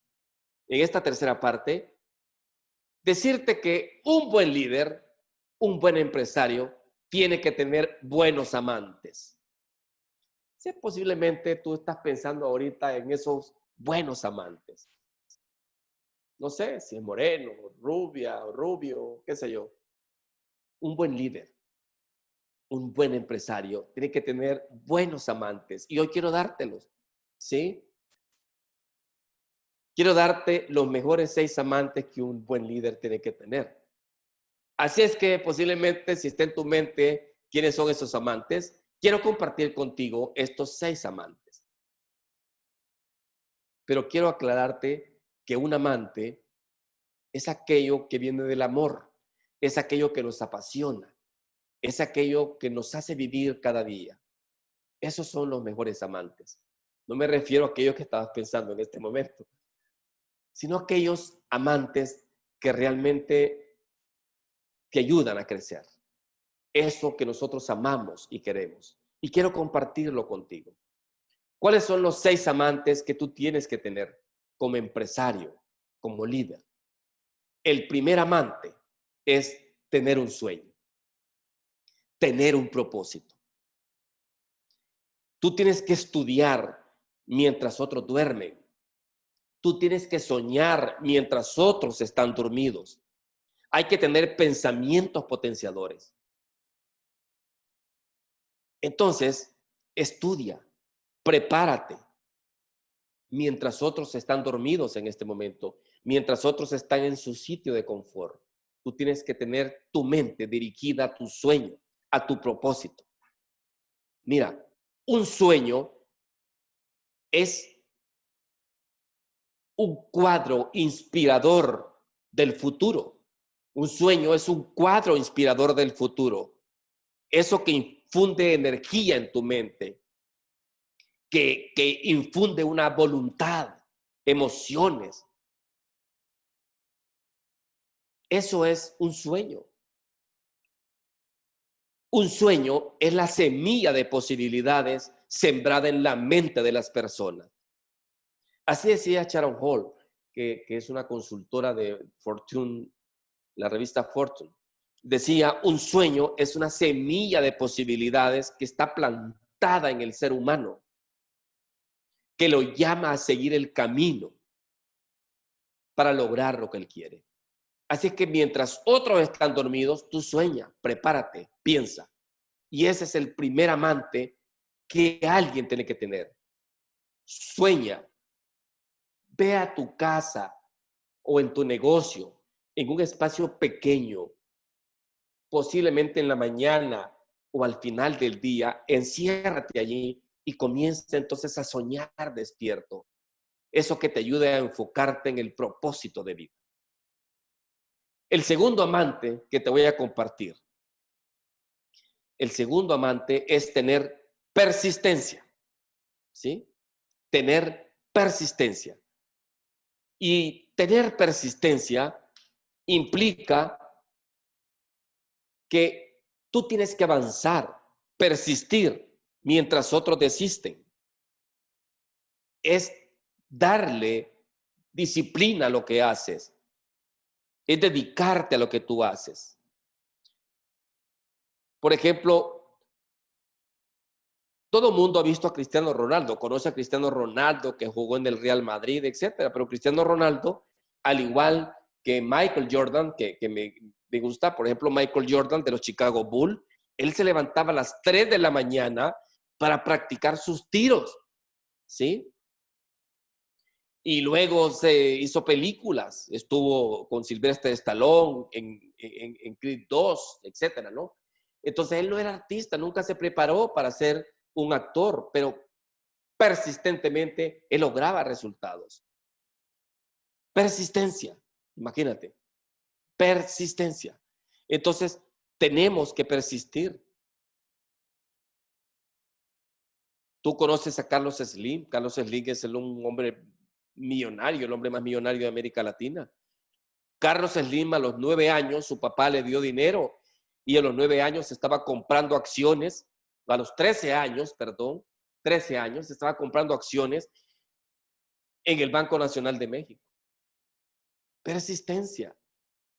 en esta tercera parte, decirte que un buen líder, un buen empresario, tiene que tener buenos amantes. Sí, posiblemente tú estás pensando ahorita en esos buenos amantes. No sé si es moreno, rubia o rubio, qué sé yo. Un buen líder, un buen empresario, tiene que tener buenos amantes. Y hoy quiero dártelos, ¿sí? Quiero darte los mejores 6 amantes que un buen líder tiene que tener. Así es que posiblemente si está en tu mente quiénes son esos amantes, quiero compartir contigo estos 6 amantes. Pero quiero aclararte que un amante es aquello que viene del amor, es aquello que nos apasiona, es aquello que nos hace vivir cada día. Esos son los mejores amantes. No me refiero a aquellos que estabas pensando en este momento, sino aquellos amantes que realmente te ayudan a crecer. Eso que nosotros amamos y queremos. Y quiero compartirlo contigo. ¿Cuáles son los 6 amantes que tú tienes que tener como empresario, como líder? El primer amante es tener un sueño, tener un propósito. Tú tienes que estudiar mientras otros duermen. Tú tienes que soñar mientras otros están dormidos. Hay que tener pensamientos potenciadores. Entonces, estudia, prepárate mientras otros están dormidos en este momento, mientras otros están en su sitio de confort. Tú tienes que tener tu mente dirigida a tu sueño, a tu propósito. Mira, un sueño es un cuadro inspirador del futuro. Un sueño es un cuadro inspirador del futuro. Eso que infunde energía en tu mente, que infunde una voluntad, emociones. Eso es un sueño. Un sueño es la semilla de posibilidades sembrada en la mente de las personas. Así decía Sharon Hall, que es una consultora de Fortune, la revista Fortune. Decía, un sueño es una semilla de posibilidades que está plantada en el ser humano, que lo llama a seguir el camino para lograr lo que él quiere. Así es que mientras otros están dormidos, tú sueña, prepárate, piensa. Y ese es el primer amante que alguien tiene que tener. Sueña. Ve a tu casa o en tu negocio, en un espacio pequeño, posiblemente en la mañana o al final del día, enciérrate allí y comienza entonces a soñar despierto. Eso que te ayude a enfocarte en el propósito de vida. El segundo amante que te voy a compartir, el segundo amante es tener persistencia, ¿sí? Tener persistencia. Y tener persistencia implica que tú tienes que avanzar Persistir mientras otros desisten. Es darle disciplina a lo que haces. Es dedicarte a lo que tú haces. Por ejemplo, todo el mundo ha visto a Cristiano Ronaldo, conoce a Cristiano Ronaldo que jugó en el Real Madrid, etcétera. Pero Cristiano Ronaldo, al igual que Michael Jordan, que me gusta, por ejemplo, Michael Jordan de los Chicago Bulls, él se levantaba a las 3 de la mañana para practicar sus tiros, ¿sí? Y luego se hizo películas, estuvo con Sylvester Stallone en Creed 2, etcétera, ¿no? Entonces él no era artista, nunca se preparó para ser un actor, pero persistentemente él lograba resultados. Persistencia, imagínate, persistencia. Entonces tenemos que persistir. Tú conoces a Carlos Slim. Carlos Slim es un hombre millonario, el hombre más millonario de América Latina. Carlos Slim a los 9 años, su papá le dio dinero y a los 9 años estaba comprando acciones, a los 13 años, perdón, 13 años, estaba comprando acciones en el Banco Nacional de México. Persistencia.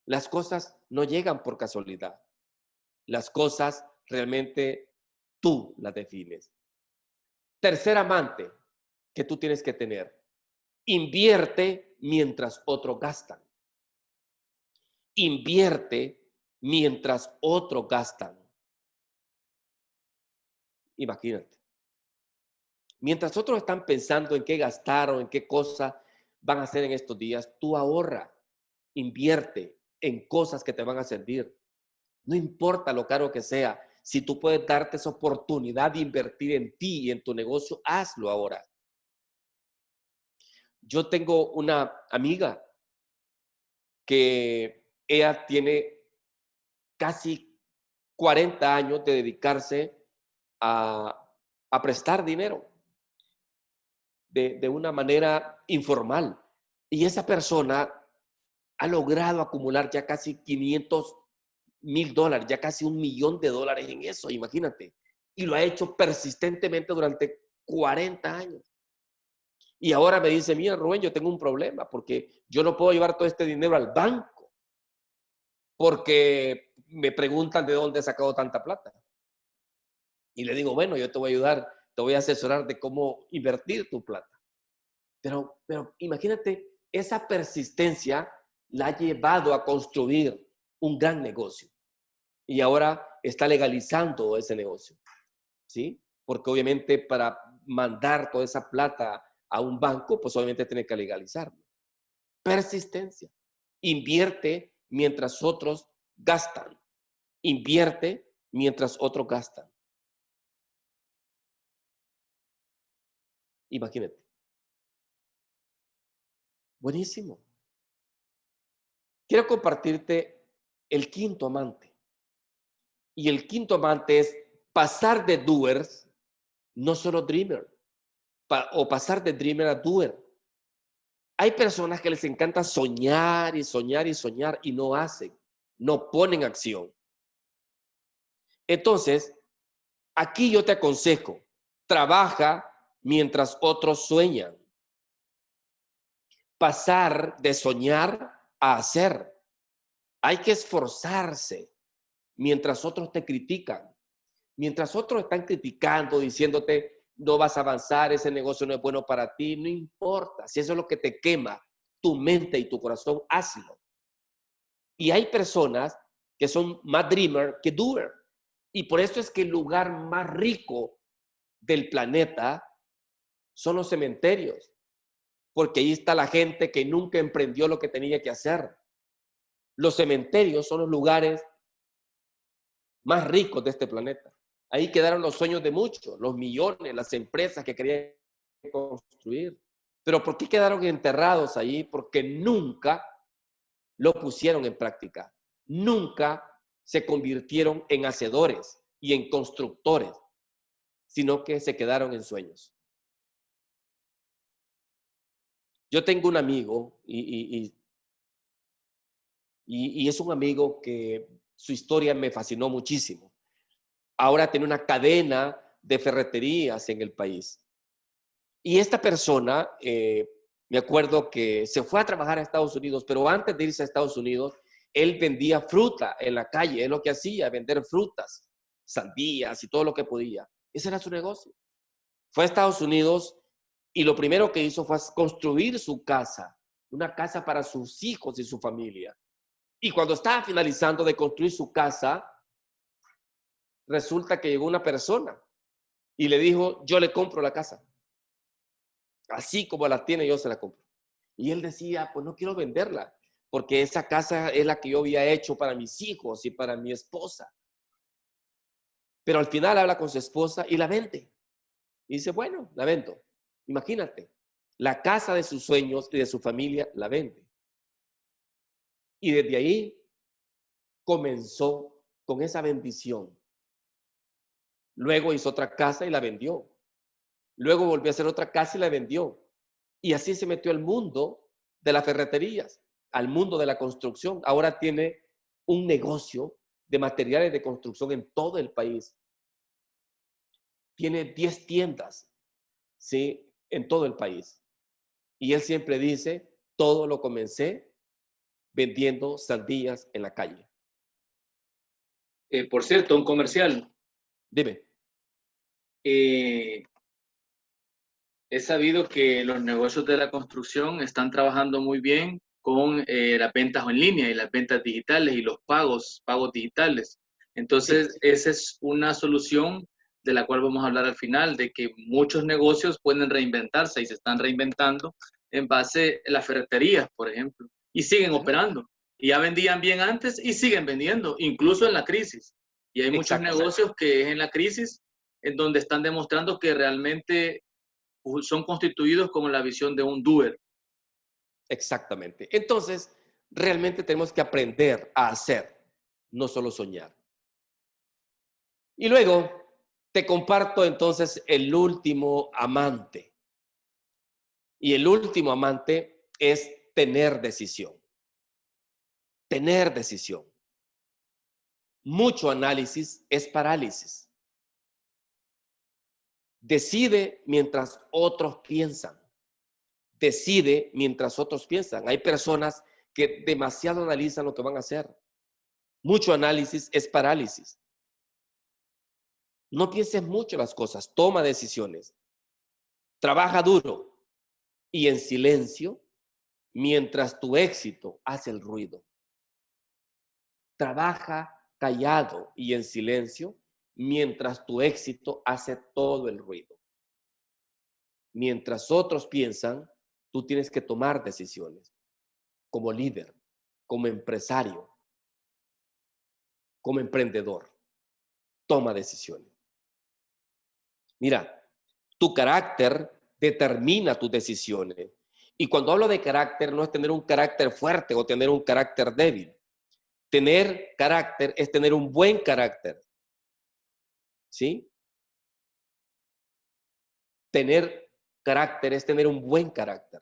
Las cosas no llegan por casualidad. Las cosas realmente tú las defines. Tercer amante que tú tienes que tener. Invierte mientras otros gastan. Invierte mientras otros gastan. Imagínate. Mientras otros están pensando en qué gastar o en qué cosa van a hacer en estos días, tú ahorra, invierte en cosas que te van a servir. No importa lo caro que sea, si tú puedes darte esa oportunidad de invertir en ti y en tu negocio, hazlo ahora. Yo tengo una amiga que ella tiene casi 40 años de dedicarse a prestar dinero de una manera informal. Y esa persona ha logrado acumular ya casi $500,000, ya casi $1,000,000 en eso, imagínate. Y lo ha hecho persistentemente durante 40 años. Y ahora me dice, mira, Rubén, yo tengo un problema porque yo no puedo llevar todo este dinero al banco porque me preguntan de dónde he sacado tanta plata. Y le digo, bueno, yo te voy a ayudar, te voy a asesorar de cómo invertir tu plata. Pero imagínate, esa persistencia la ha llevado a construir un gran negocio. Y ahora está legalizando ese negocio, ¿sí? Porque obviamente para mandar toda esa plata a un banco, pues obviamente tiene que legalizarlo. Persistencia. Invierte mientras otros gastan. Invierte mientras otros gastan. Imagínate. Buenísimo. Quiero compartirte el quinto amante. Y el quinto amante es pasar de doers, no solo dreamer, o pasar de dreamer a doer. Hay personas que les encanta soñar y soñar y soñar y no hacen, no ponen acción. Entonces, aquí yo te aconsejo, trabaja mientras otros sueñan. Pasar de soñar a hacer. Hay que esforzarse mientras otros te critican. Mientras otros están criticando, diciéndote, no vas a avanzar, ese negocio no es bueno para ti, no importa. Si eso es lo que te quema, tu mente y tu corazón, hazlo. Y hay personas que son más dreamer que doer. Y por eso es que el lugar más rico del planeta son los cementerios. Porque ahí está la gente que nunca emprendió lo que tenía que hacer. Los cementerios son los lugares más ricos de este planeta. Ahí quedaron los sueños de muchos, los millones, las empresas que querían construir. Pero ¿por qué quedaron enterrados ahí? Porque nunca lo pusieron en práctica. Nunca se convirtieron en hacedores y en constructores, sino que se quedaron en sueños. Yo tengo un amigo y es un amigo que su historia me fascinó muchísimo. ahora tiene una cadena de ferreterías en el país. Y esta persona, me acuerdo que se fue a trabajar a Estados Unidos, pero antes de irse a Estados Unidos, él vendía fruta en la calle, es lo que hacía, vender frutas, sandías y todo lo que podía. Ese era su negocio. Fue a Estados Unidos y lo primero que hizo fue construir su casa, una casa para sus hijos y su familia. Y cuando estaba finalizando de construir su casa, resulta que llegó una persona y le dijo, yo le compro la casa. Así como la tiene, yo se la compro. Y él decía, pues no quiero venderla, porque esa casa es la que yo había hecho para mis hijos y para mi esposa. Pero al final habla con su esposa y la vende. Y dice, bueno, la vendo. Imagínate, la casa de sus sueños y de su familia la vende. Y desde ahí comenzó con esa bendición. Luego hizo otra casa y la vendió. Luego volvió a hacer otra casa y la vendió. Y así se metió al mundo de las ferreterías, al mundo de la construcción. Ahora tiene un negocio de materiales de construcción en todo el país. Tiene 10 tiendas, ¿sí? En todo el país. Y él siempre dice, todo lo comencé vendiendo sandías en la calle. Por cierto, un comercial. Dime. He sabido que los negocios de la construcción están trabajando muy bien con las ventas en línea y las ventas digitales y los pagos digitales. Entonces, Sí, esa es una solución de la cual vamos a hablar al final, de que muchos negocios pueden reinventarse y se están reinventando en base a las ferreterías, por ejemplo, y siguen operando. Y ya vendían bien antes y siguen vendiendo, incluso en la crisis. Y hay muchos exactamente. negocios que es en la crisis en donde están demostrando que realmente son constituidos con la visión de un doer. Exactamente. Entonces, realmente tenemos que aprender a hacer, no solo soñar. Y luego te comparto entonces el último amante. Y el último amante es tener decisión. Tener decisión. Mucho análisis es parálisis. Decide mientras otros piensan. Decide mientras otros piensan. Hay personas que demasiado analizan lo que van a hacer. Mucho análisis es parálisis. No pienses mucho las cosas, toma decisiones. Trabaja duro y en silencio mientras tu éxito hace el ruido. Trabaja callado y en silencio mientras tu éxito hace todo el ruido. Mientras otros piensan, tú tienes que tomar decisiones como líder, como empresario, como emprendedor. Toma decisiones. Mira, tu carácter determina tus decisiones. Y cuando hablo de carácter, no es tener un carácter fuerte o tener un carácter débil. Tener carácter es tener un buen carácter. ¿Sí? Tener carácter es tener un buen carácter.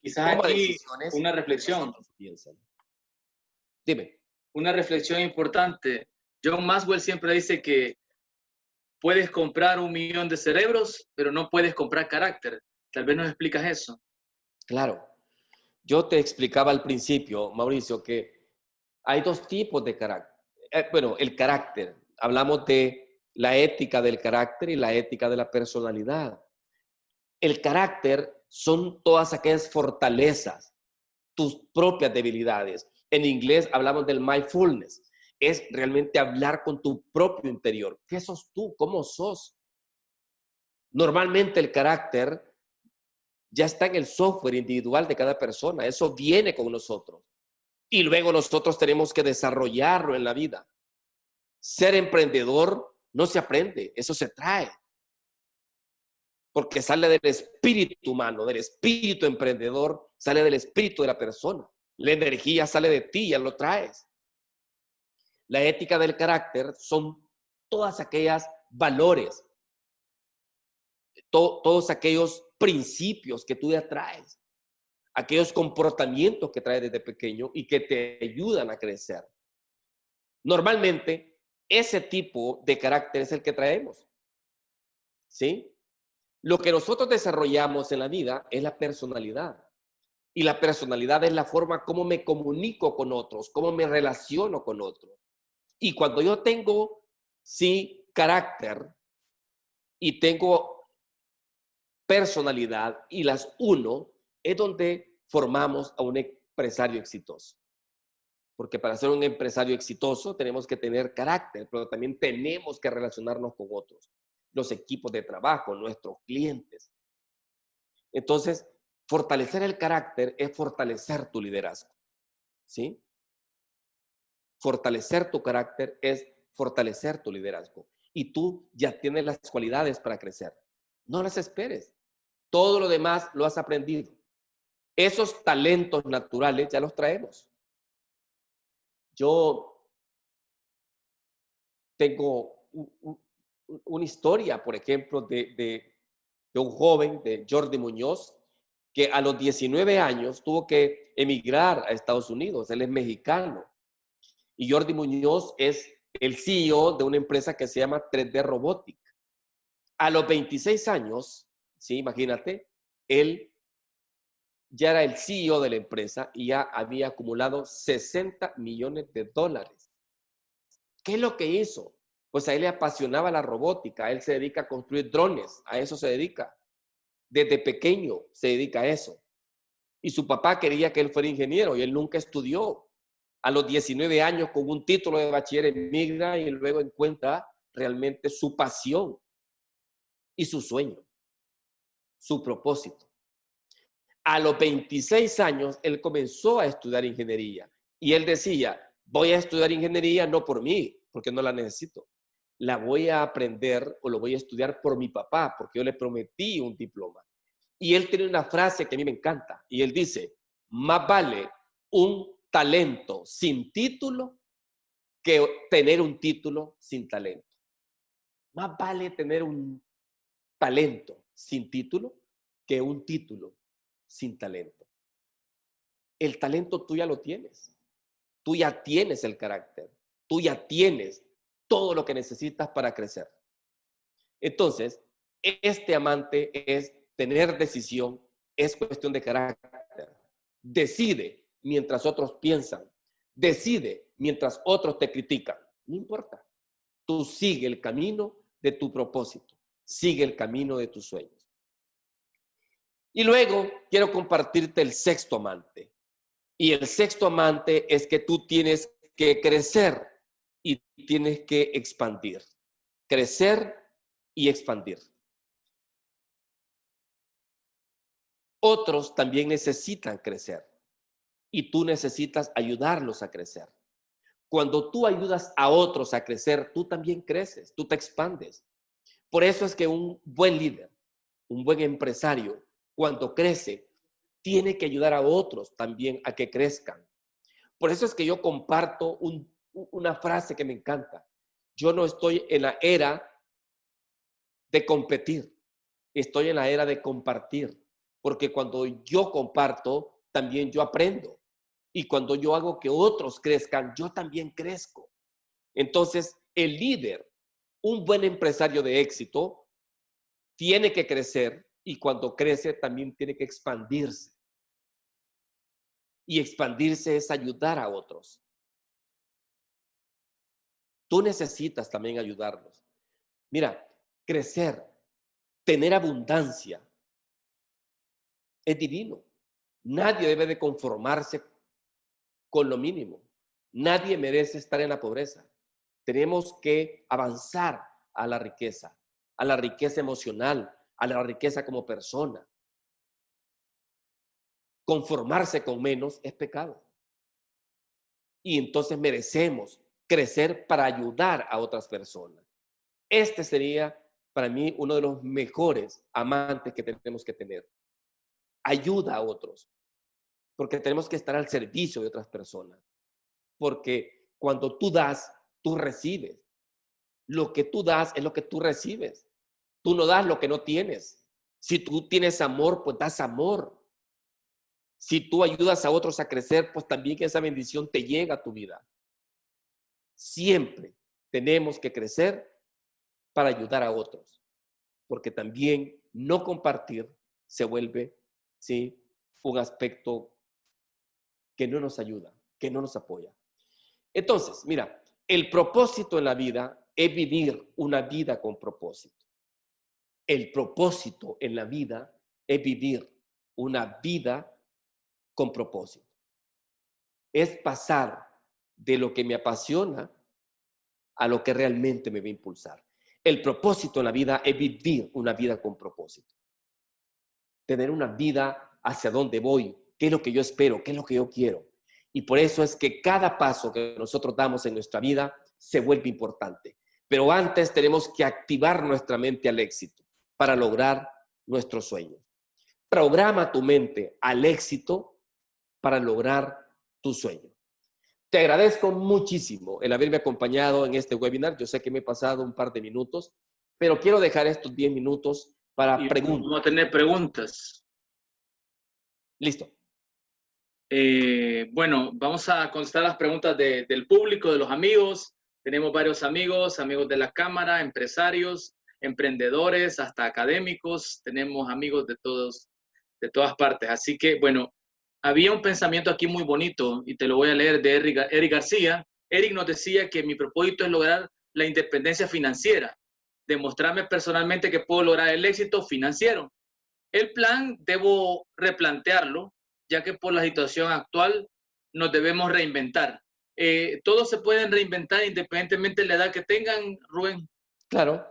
Quizás Toma aquí decisiones una mientras reflexión, otros piensan. Dime. una reflexión importante. John Maxwell siempre dice que puedes comprar 1 millón de cerebros, pero no puedes comprar carácter. Tal vez nos explicas eso. Claro. Yo te explicaba al principio, Mauricio, que hay dos tipos de carácter. Bueno, el carácter. Hablamos de la ética del carácter y la ética de la personalidad. El carácter son todas aquellas fortalezas, tus propias debilidades. En inglés hablamos del mindfulness. Es realmente hablar con tu propio interior. ¿Qué sos tú? ¿Cómo sos? Normalmente el carácter ya está en el software individual de cada persona. Eso viene con nosotros. Y luego nosotros tenemos que desarrollarlo en la vida. Ser emprendedor no se aprende, eso se trae. Porque sale del espíritu humano, del espíritu emprendedor, sale del espíritu de la persona. La energía sale de ti, ya lo traes. La ética del carácter son todas aquellas valores, todos aquellos principios que tú ya traes, aquellos comportamientos que traes desde pequeño y que te ayudan a crecer. Normalmente ese tipo de carácter es el que traemos, ¿sí? Lo que nosotros desarrollamos en la vida es la personalidad. Y la personalidad es la forma como me comunico con otros, cómo me relaciono con otros. Y cuando yo tengo, sí, carácter y tengo personalidad y las uno, es donde formamos a un empresario exitoso. Porque para ser un empresario exitoso tenemos que tener carácter, pero también tenemos que relacionarnos con otros, los equipos de trabajo, nuestros clientes. Entonces, fortalecer el carácter es fortalecer tu liderazgo, ¿sí? Fortalecer tu carácter es fortalecer tu liderazgo. Y tú ya tienes las cualidades para crecer. No las esperes. Todo lo demás lo has aprendido. Esos talentos naturales ya los traemos. Yo tengo una historia, por ejemplo, de un joven, de Jordi Muñoz, que a los 19 años tuvo que emigrar a Estados Unidos. Él es mexicano. Y Jordi Muñoz es el CEO de una empresa que se llama 3D Robotic. A los 26 años, ¿sí? Imagínate, él ya era el CEO de la empresa y ya había acumulado $60 millones. ¿Qué es lo que hizo? Pues a él le apasionaba la robótica, él se dedica a construir drones, a eso se dedica. Desde pequeño se dedica a eso. Y su papá quería que él fuera ingeniero y él nunca estudió. A los 19 años, con un título de bachiller, emigra y luego encuentra realmente su pasión y su sueño, su propósito. A los 26 años, él comenzó a estudiar ingeniería y él decía, voy a estudiar ingeniería no por mí, porque no la necesito. La voy a aprender o lo voy a estudiar por mi papá, porque yo le prometí un diploma. Y él tiene una frase que a mí me encanta y él dice, más vale un talento sin título que tener un título sin talento. Más vale tener un talento sin título que un título sin talento. El talento tú ya lo tienes. Tú ya tienes el carácter. Tú ya tienes todo lo que necesitas para crecer. Entonces, este amante es tener decisión, es cuestión de carácter. Decide mientras otros piensan. Decide mientras otros te critican. No importa. Tú sigue el camino de tu propósito. Sigue el camino de tus sueños. Y luego quiero compartirte el sexto amante. Y el sexto amante es que tú tienes que crecer y tienes que expandir. Crecer y expandir. Otros también necesitan crecer y tú necesitas ayudarlos a crecer. Cuando tú ayudas a otros a crecer, tú también creces, tú te expandes. Por eso es que un buen líder, un buen empresario, cuando crece, tiene que ayudar a otros también a que crezcan. Por eso es que yo comparto una frase que me encanta. Yo no estoy en la era de competir, estoy en la era de compartir. Porque cuando yo comparto, también yo aprendo. Y cuando yo hago que otros crezcan, yo también crezco. Entonces, el líder, un buen empresario de éxito, tiene que crecer y cuando crece también tiene que expandirse. Y expandirse es ayudar a otros. Tú necesitas también ayudarlos. Mira, crecer, tener abundancia, es divino. Nadie debe de conformarse con lo mínimo. Nadie merece estar en la pobreza. Tenemos que avanzar a la riqueza emocional, a la riqueza como persona. Conformarse con menos es pecado. Y entonces merecemos crecer para ayudar a otras personas. Este sería para mí uno de los mejores amantes que tenemos que tener. Ayuda a otros, porque tenemos que estar al servicio de otras personas. Porque cuando tú das, tú recibes. Lo que tú das es lo que tú recibes. Tú no das lo que no tienes. Si tú tienes amor, pues das amor. Si tú ayudas a otros a crecer, pues también esa bendición te llega a tu vida. Siempre Tenemos que crecer para ayudar a otros, porque también no compartir se vuelve, ¿sí?, un aspecto que no nos ayuda, que no nos apoya. Entonces, mira, el propósito en la vida es vivir una vida con propósito. El propósito en la vida es vivir una vida con propósito. Es pasar de lo que me apasiona a lo que realmente me va a impulsar. El propósito en la vida es vivir una vida con propósito. Tener una vida hacia dónde voy, qué es lo que yo espero, qué es lo que yo quiero. Y por eso es que cada paso que nosotros damos en nuestra vida se vuelve importante. Pero antes tenemos que activar nuestra mente al éxito para lograr nuestros sueños. Programa tu mente al éxito para lograr tu sueño. Te agradezco muchísimo el haberme acompañado en este webinar. Yo sé que me he pasado un par de minutos, pero quiero dejar estos 10 minutos para Y preguntas. vamos a tener preguntas. Listo. Bueno, vamos a contestar las preguntas del público, de los amigos. Tenemos varios amigos, amigos de la cámara, empresarios, emprendedores, hasta académicos. Tenemos amigos de todas partes. Así que, bueno, había un pensamiento aquí muy bonito y te lo voy a leer de Eric García. Eric nos decía que mi propósito es lograr la independencia financiera, demostrarme personalmente que puedo lograr el éxito financiero. El plan debo replantearlo, ya que por la situación actual nos debemos reinventar. Todos se pueden reinventar independientemente de la edad que tengan, Rubén. Claro,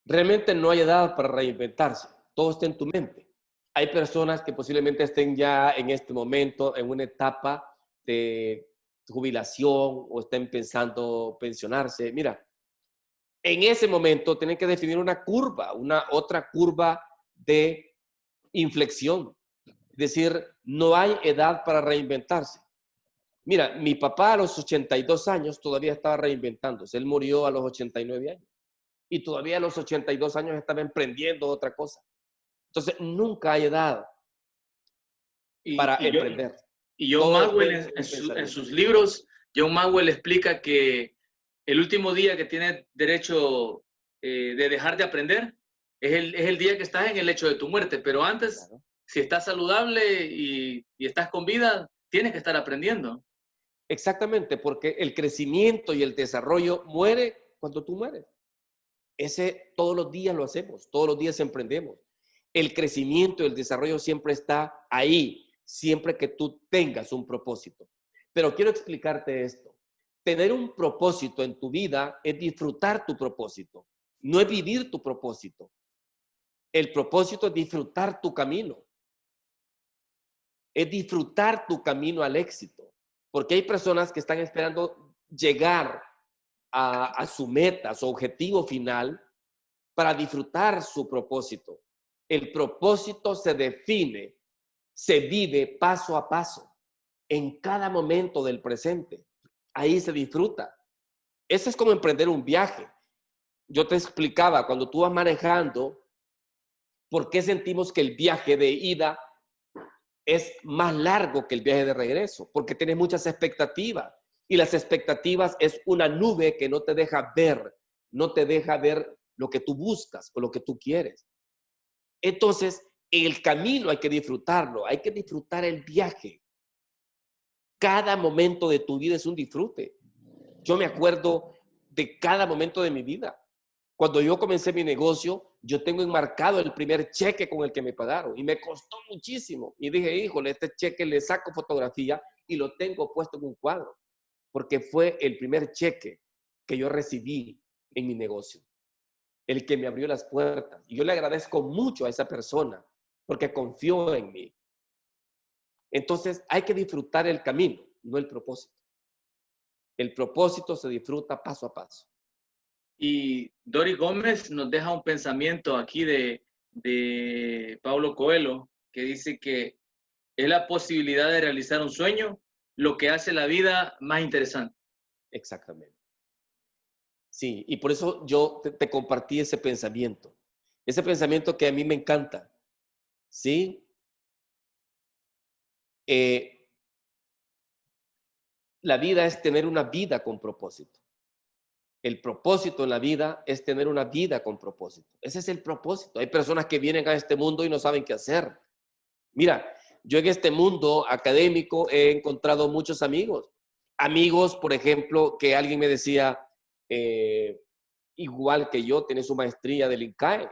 realmente no hay edad para reinventarse. Todo está en tu mente. Hay personas que posiblemente estén ya en este momento en una etapa de jubilación o estén pensando pensionarse. Mira, en ese momento tienen que definir una curva, una otra curva de inflexión. Es decir, no hay edad para reinventarse. Mira, mi papá a los 82 años todavía estaba reinventándose. Él murió a los 89 años y todavía a los 82 años estaba emprendiendo otra cosa. Entonces, nunca hay edad Y, para y, yo, emprender. y John Todo Maxwell puede ser un en pensamiento. sus libros, John Maxwell explica que el último día que tienes derecho de dejar de aprender es el día que estás en el lecho de tu muerte, pero antes, Claro. si estás saludable y estás con vida, tienes que estar aprendiendo. Exactamente, porque el crecimiento y el desarrollo muere cuando tú mueres. Ese todos los días lo hacemos, todos los días emprendemos. El crecimiento y el desarrollo siempre está ahí, siempre que tú tengas un propósito. Pero quiero explicarte esto. Tener un propósito en tu vida es disfrutar tu propósito, no es vivir tu propósito. El propósito es disfrutar tu camino, es disfrutar tu camino al éxito. Porque hay personas que están esperando llegar a su meta, a su objetivo final, para disfrutar su propósito. El propósito se define, se vive paso a paso, en cada momento del presente. Ahí se disfruta. Eso es como emprender un viaje. Yo te explicaba, cuando tú vas manejando, ¿por qué sentimos que el viaje de ida es más largo que el viaje de regreso? Porque tienes muchas expectativas y las expectativas es una nube que no te deja ver, no te deja ver lo que tú buscas o lo que tú quieres. Entonces, el camino hay que disfrutarlo, hay que disfrutar el viaje. Cada momento de tu vida es un disfrute. Yo me acuerdo de cada momento de mi vida. Cuando yo comencé mi negocio, yo tengo enmarcado el primer cheque con el que me pagaron y me costó muchísimo. Y dije, híjole, este cheque le saco fotografía y lo tengo puesto en un cuadro, porque fue el primer cheque que yo recibí en mi negocio, el que me abrió las puertas. Y yo le agradezco mucho a esa persona porque confió en mí. Entonces, hay que disfrutar el camino, no el propósito. El propósito se disfruta paso a paso. Y Dori Gómez nos deja un pensamiento aquí de Paulo Coelho, que dice que es la posibilidad de realizar un sueño lo que hace la vida más interesante. Exactamente. Sí, y por eso yo te compartí ese pensamiento que a mí me encanta. ¿Sí? La vida es tener una vida con propósito. El propósito en la vida es tener una vida con propósito. Ese es el propósito. Hay personas que vienen a este mundo y no saben qué hacer. Mira, yo en este mundo académico he encontrado muchos amigos. Amigos, por ejemplo, que alguien me decía, igual que yo, tiene su maestría del INCAE,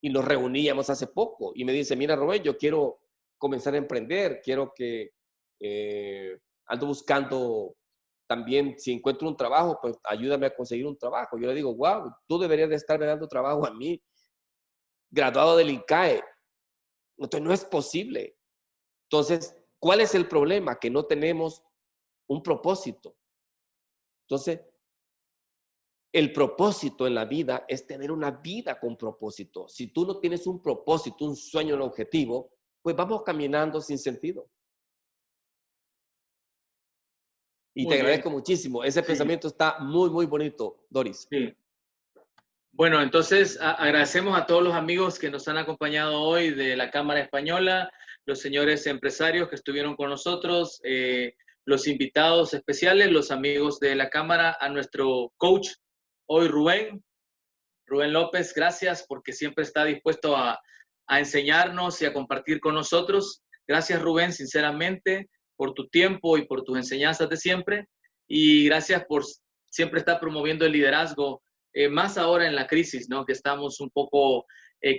y nos reuníamos hace poco. Y me dice, mira, Rubén, yo quiero comenzar a emprender, quiero que ando buscando también, si encuentro un trabajo, pues ayúdame a conseguir un trabajo. Yo le digo, wow, tú deberías de estarme dando trabajo a mí, graduado del INCAE. Entonces, no es posible. Entonces, ¿cuál es el problema? Que no tenemos un propósito. Entonces, el propósito en la vida es tener una vida con propósito. Si tú no tienes un propósito, un sueño, un objetivo, pues vamos caminando sin sentido. Y te Muy bien. agradezco muchísimo. Ese Sí, pensamiento está muy, muy bonito, Doris. sí. Bueno, entonces agradecemos a todos los amigos que nos han acompañado hoy de la Cámara Española, los señores empresarios que estuvieron con nosotros, los invitados especiales, los amigos de la Cámara, a nuestro coach hoy, Rubén López, gracias porque siempre está dispuesto a enseñarnos y a compartir con nosotros. Gracias, Rubén, sinceramente, por tu tiempo y por tus enseñanzas de siempre. Y gracias por siempre estar promoviendo el liderazgo, más ahora en la crisis, ¿no? Que estamos un poco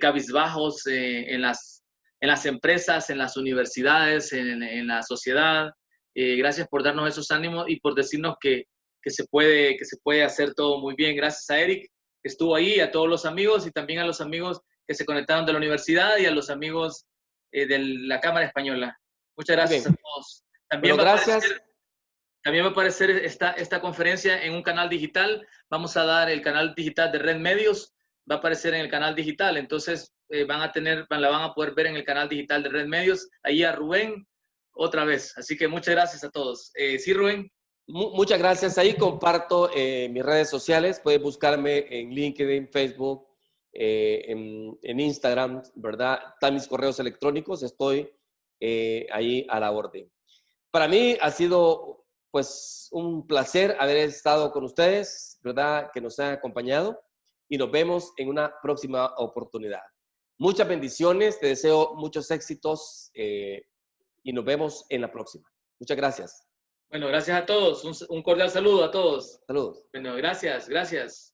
cabizbajos en las empresas, en las universidades, en la sociedad. Gracias por darnos esos ánimos y por decirnos que se puede hacer todo muy bien. Gracias a Eric, que estuvo ahí, a todos los amigos y también a los amigos que se conectaron de la universidad y a los amigos de la Cámara Española. Muchas Muy gracias a bien. todos. Bueno, gracias. También va a aparecer esta conferencia en un canal digital. Vamos a dar el canal digital de Red Medios. Va a aparecer en el canal digital. Entonces, la van a poder ver en el canal digital de Red Medios. Ahí a Rubén otra vez. Así que muchas gracias a todos. Sí, Rubén. Muchas gracias. Ahí comparto mis redes sociales. Puedes buscarme en LinkedIn, Facebook, en Instagram, ¿verdad? Están mis correos electrónicos. Estoy ahí a la orden. Para mí ha sido, pues, un placer haber estado con ustedes, ¿verdad? Que nos han acompañado y nos vemos en una próxima oportunidad. Muchas bendiciones, te deseo muchos éxitos y nos vemos en la próxima. Muchas gracias. Bueno, gracias a todos. Un cordial saludo a todos. Saludos. Bueno, gracias.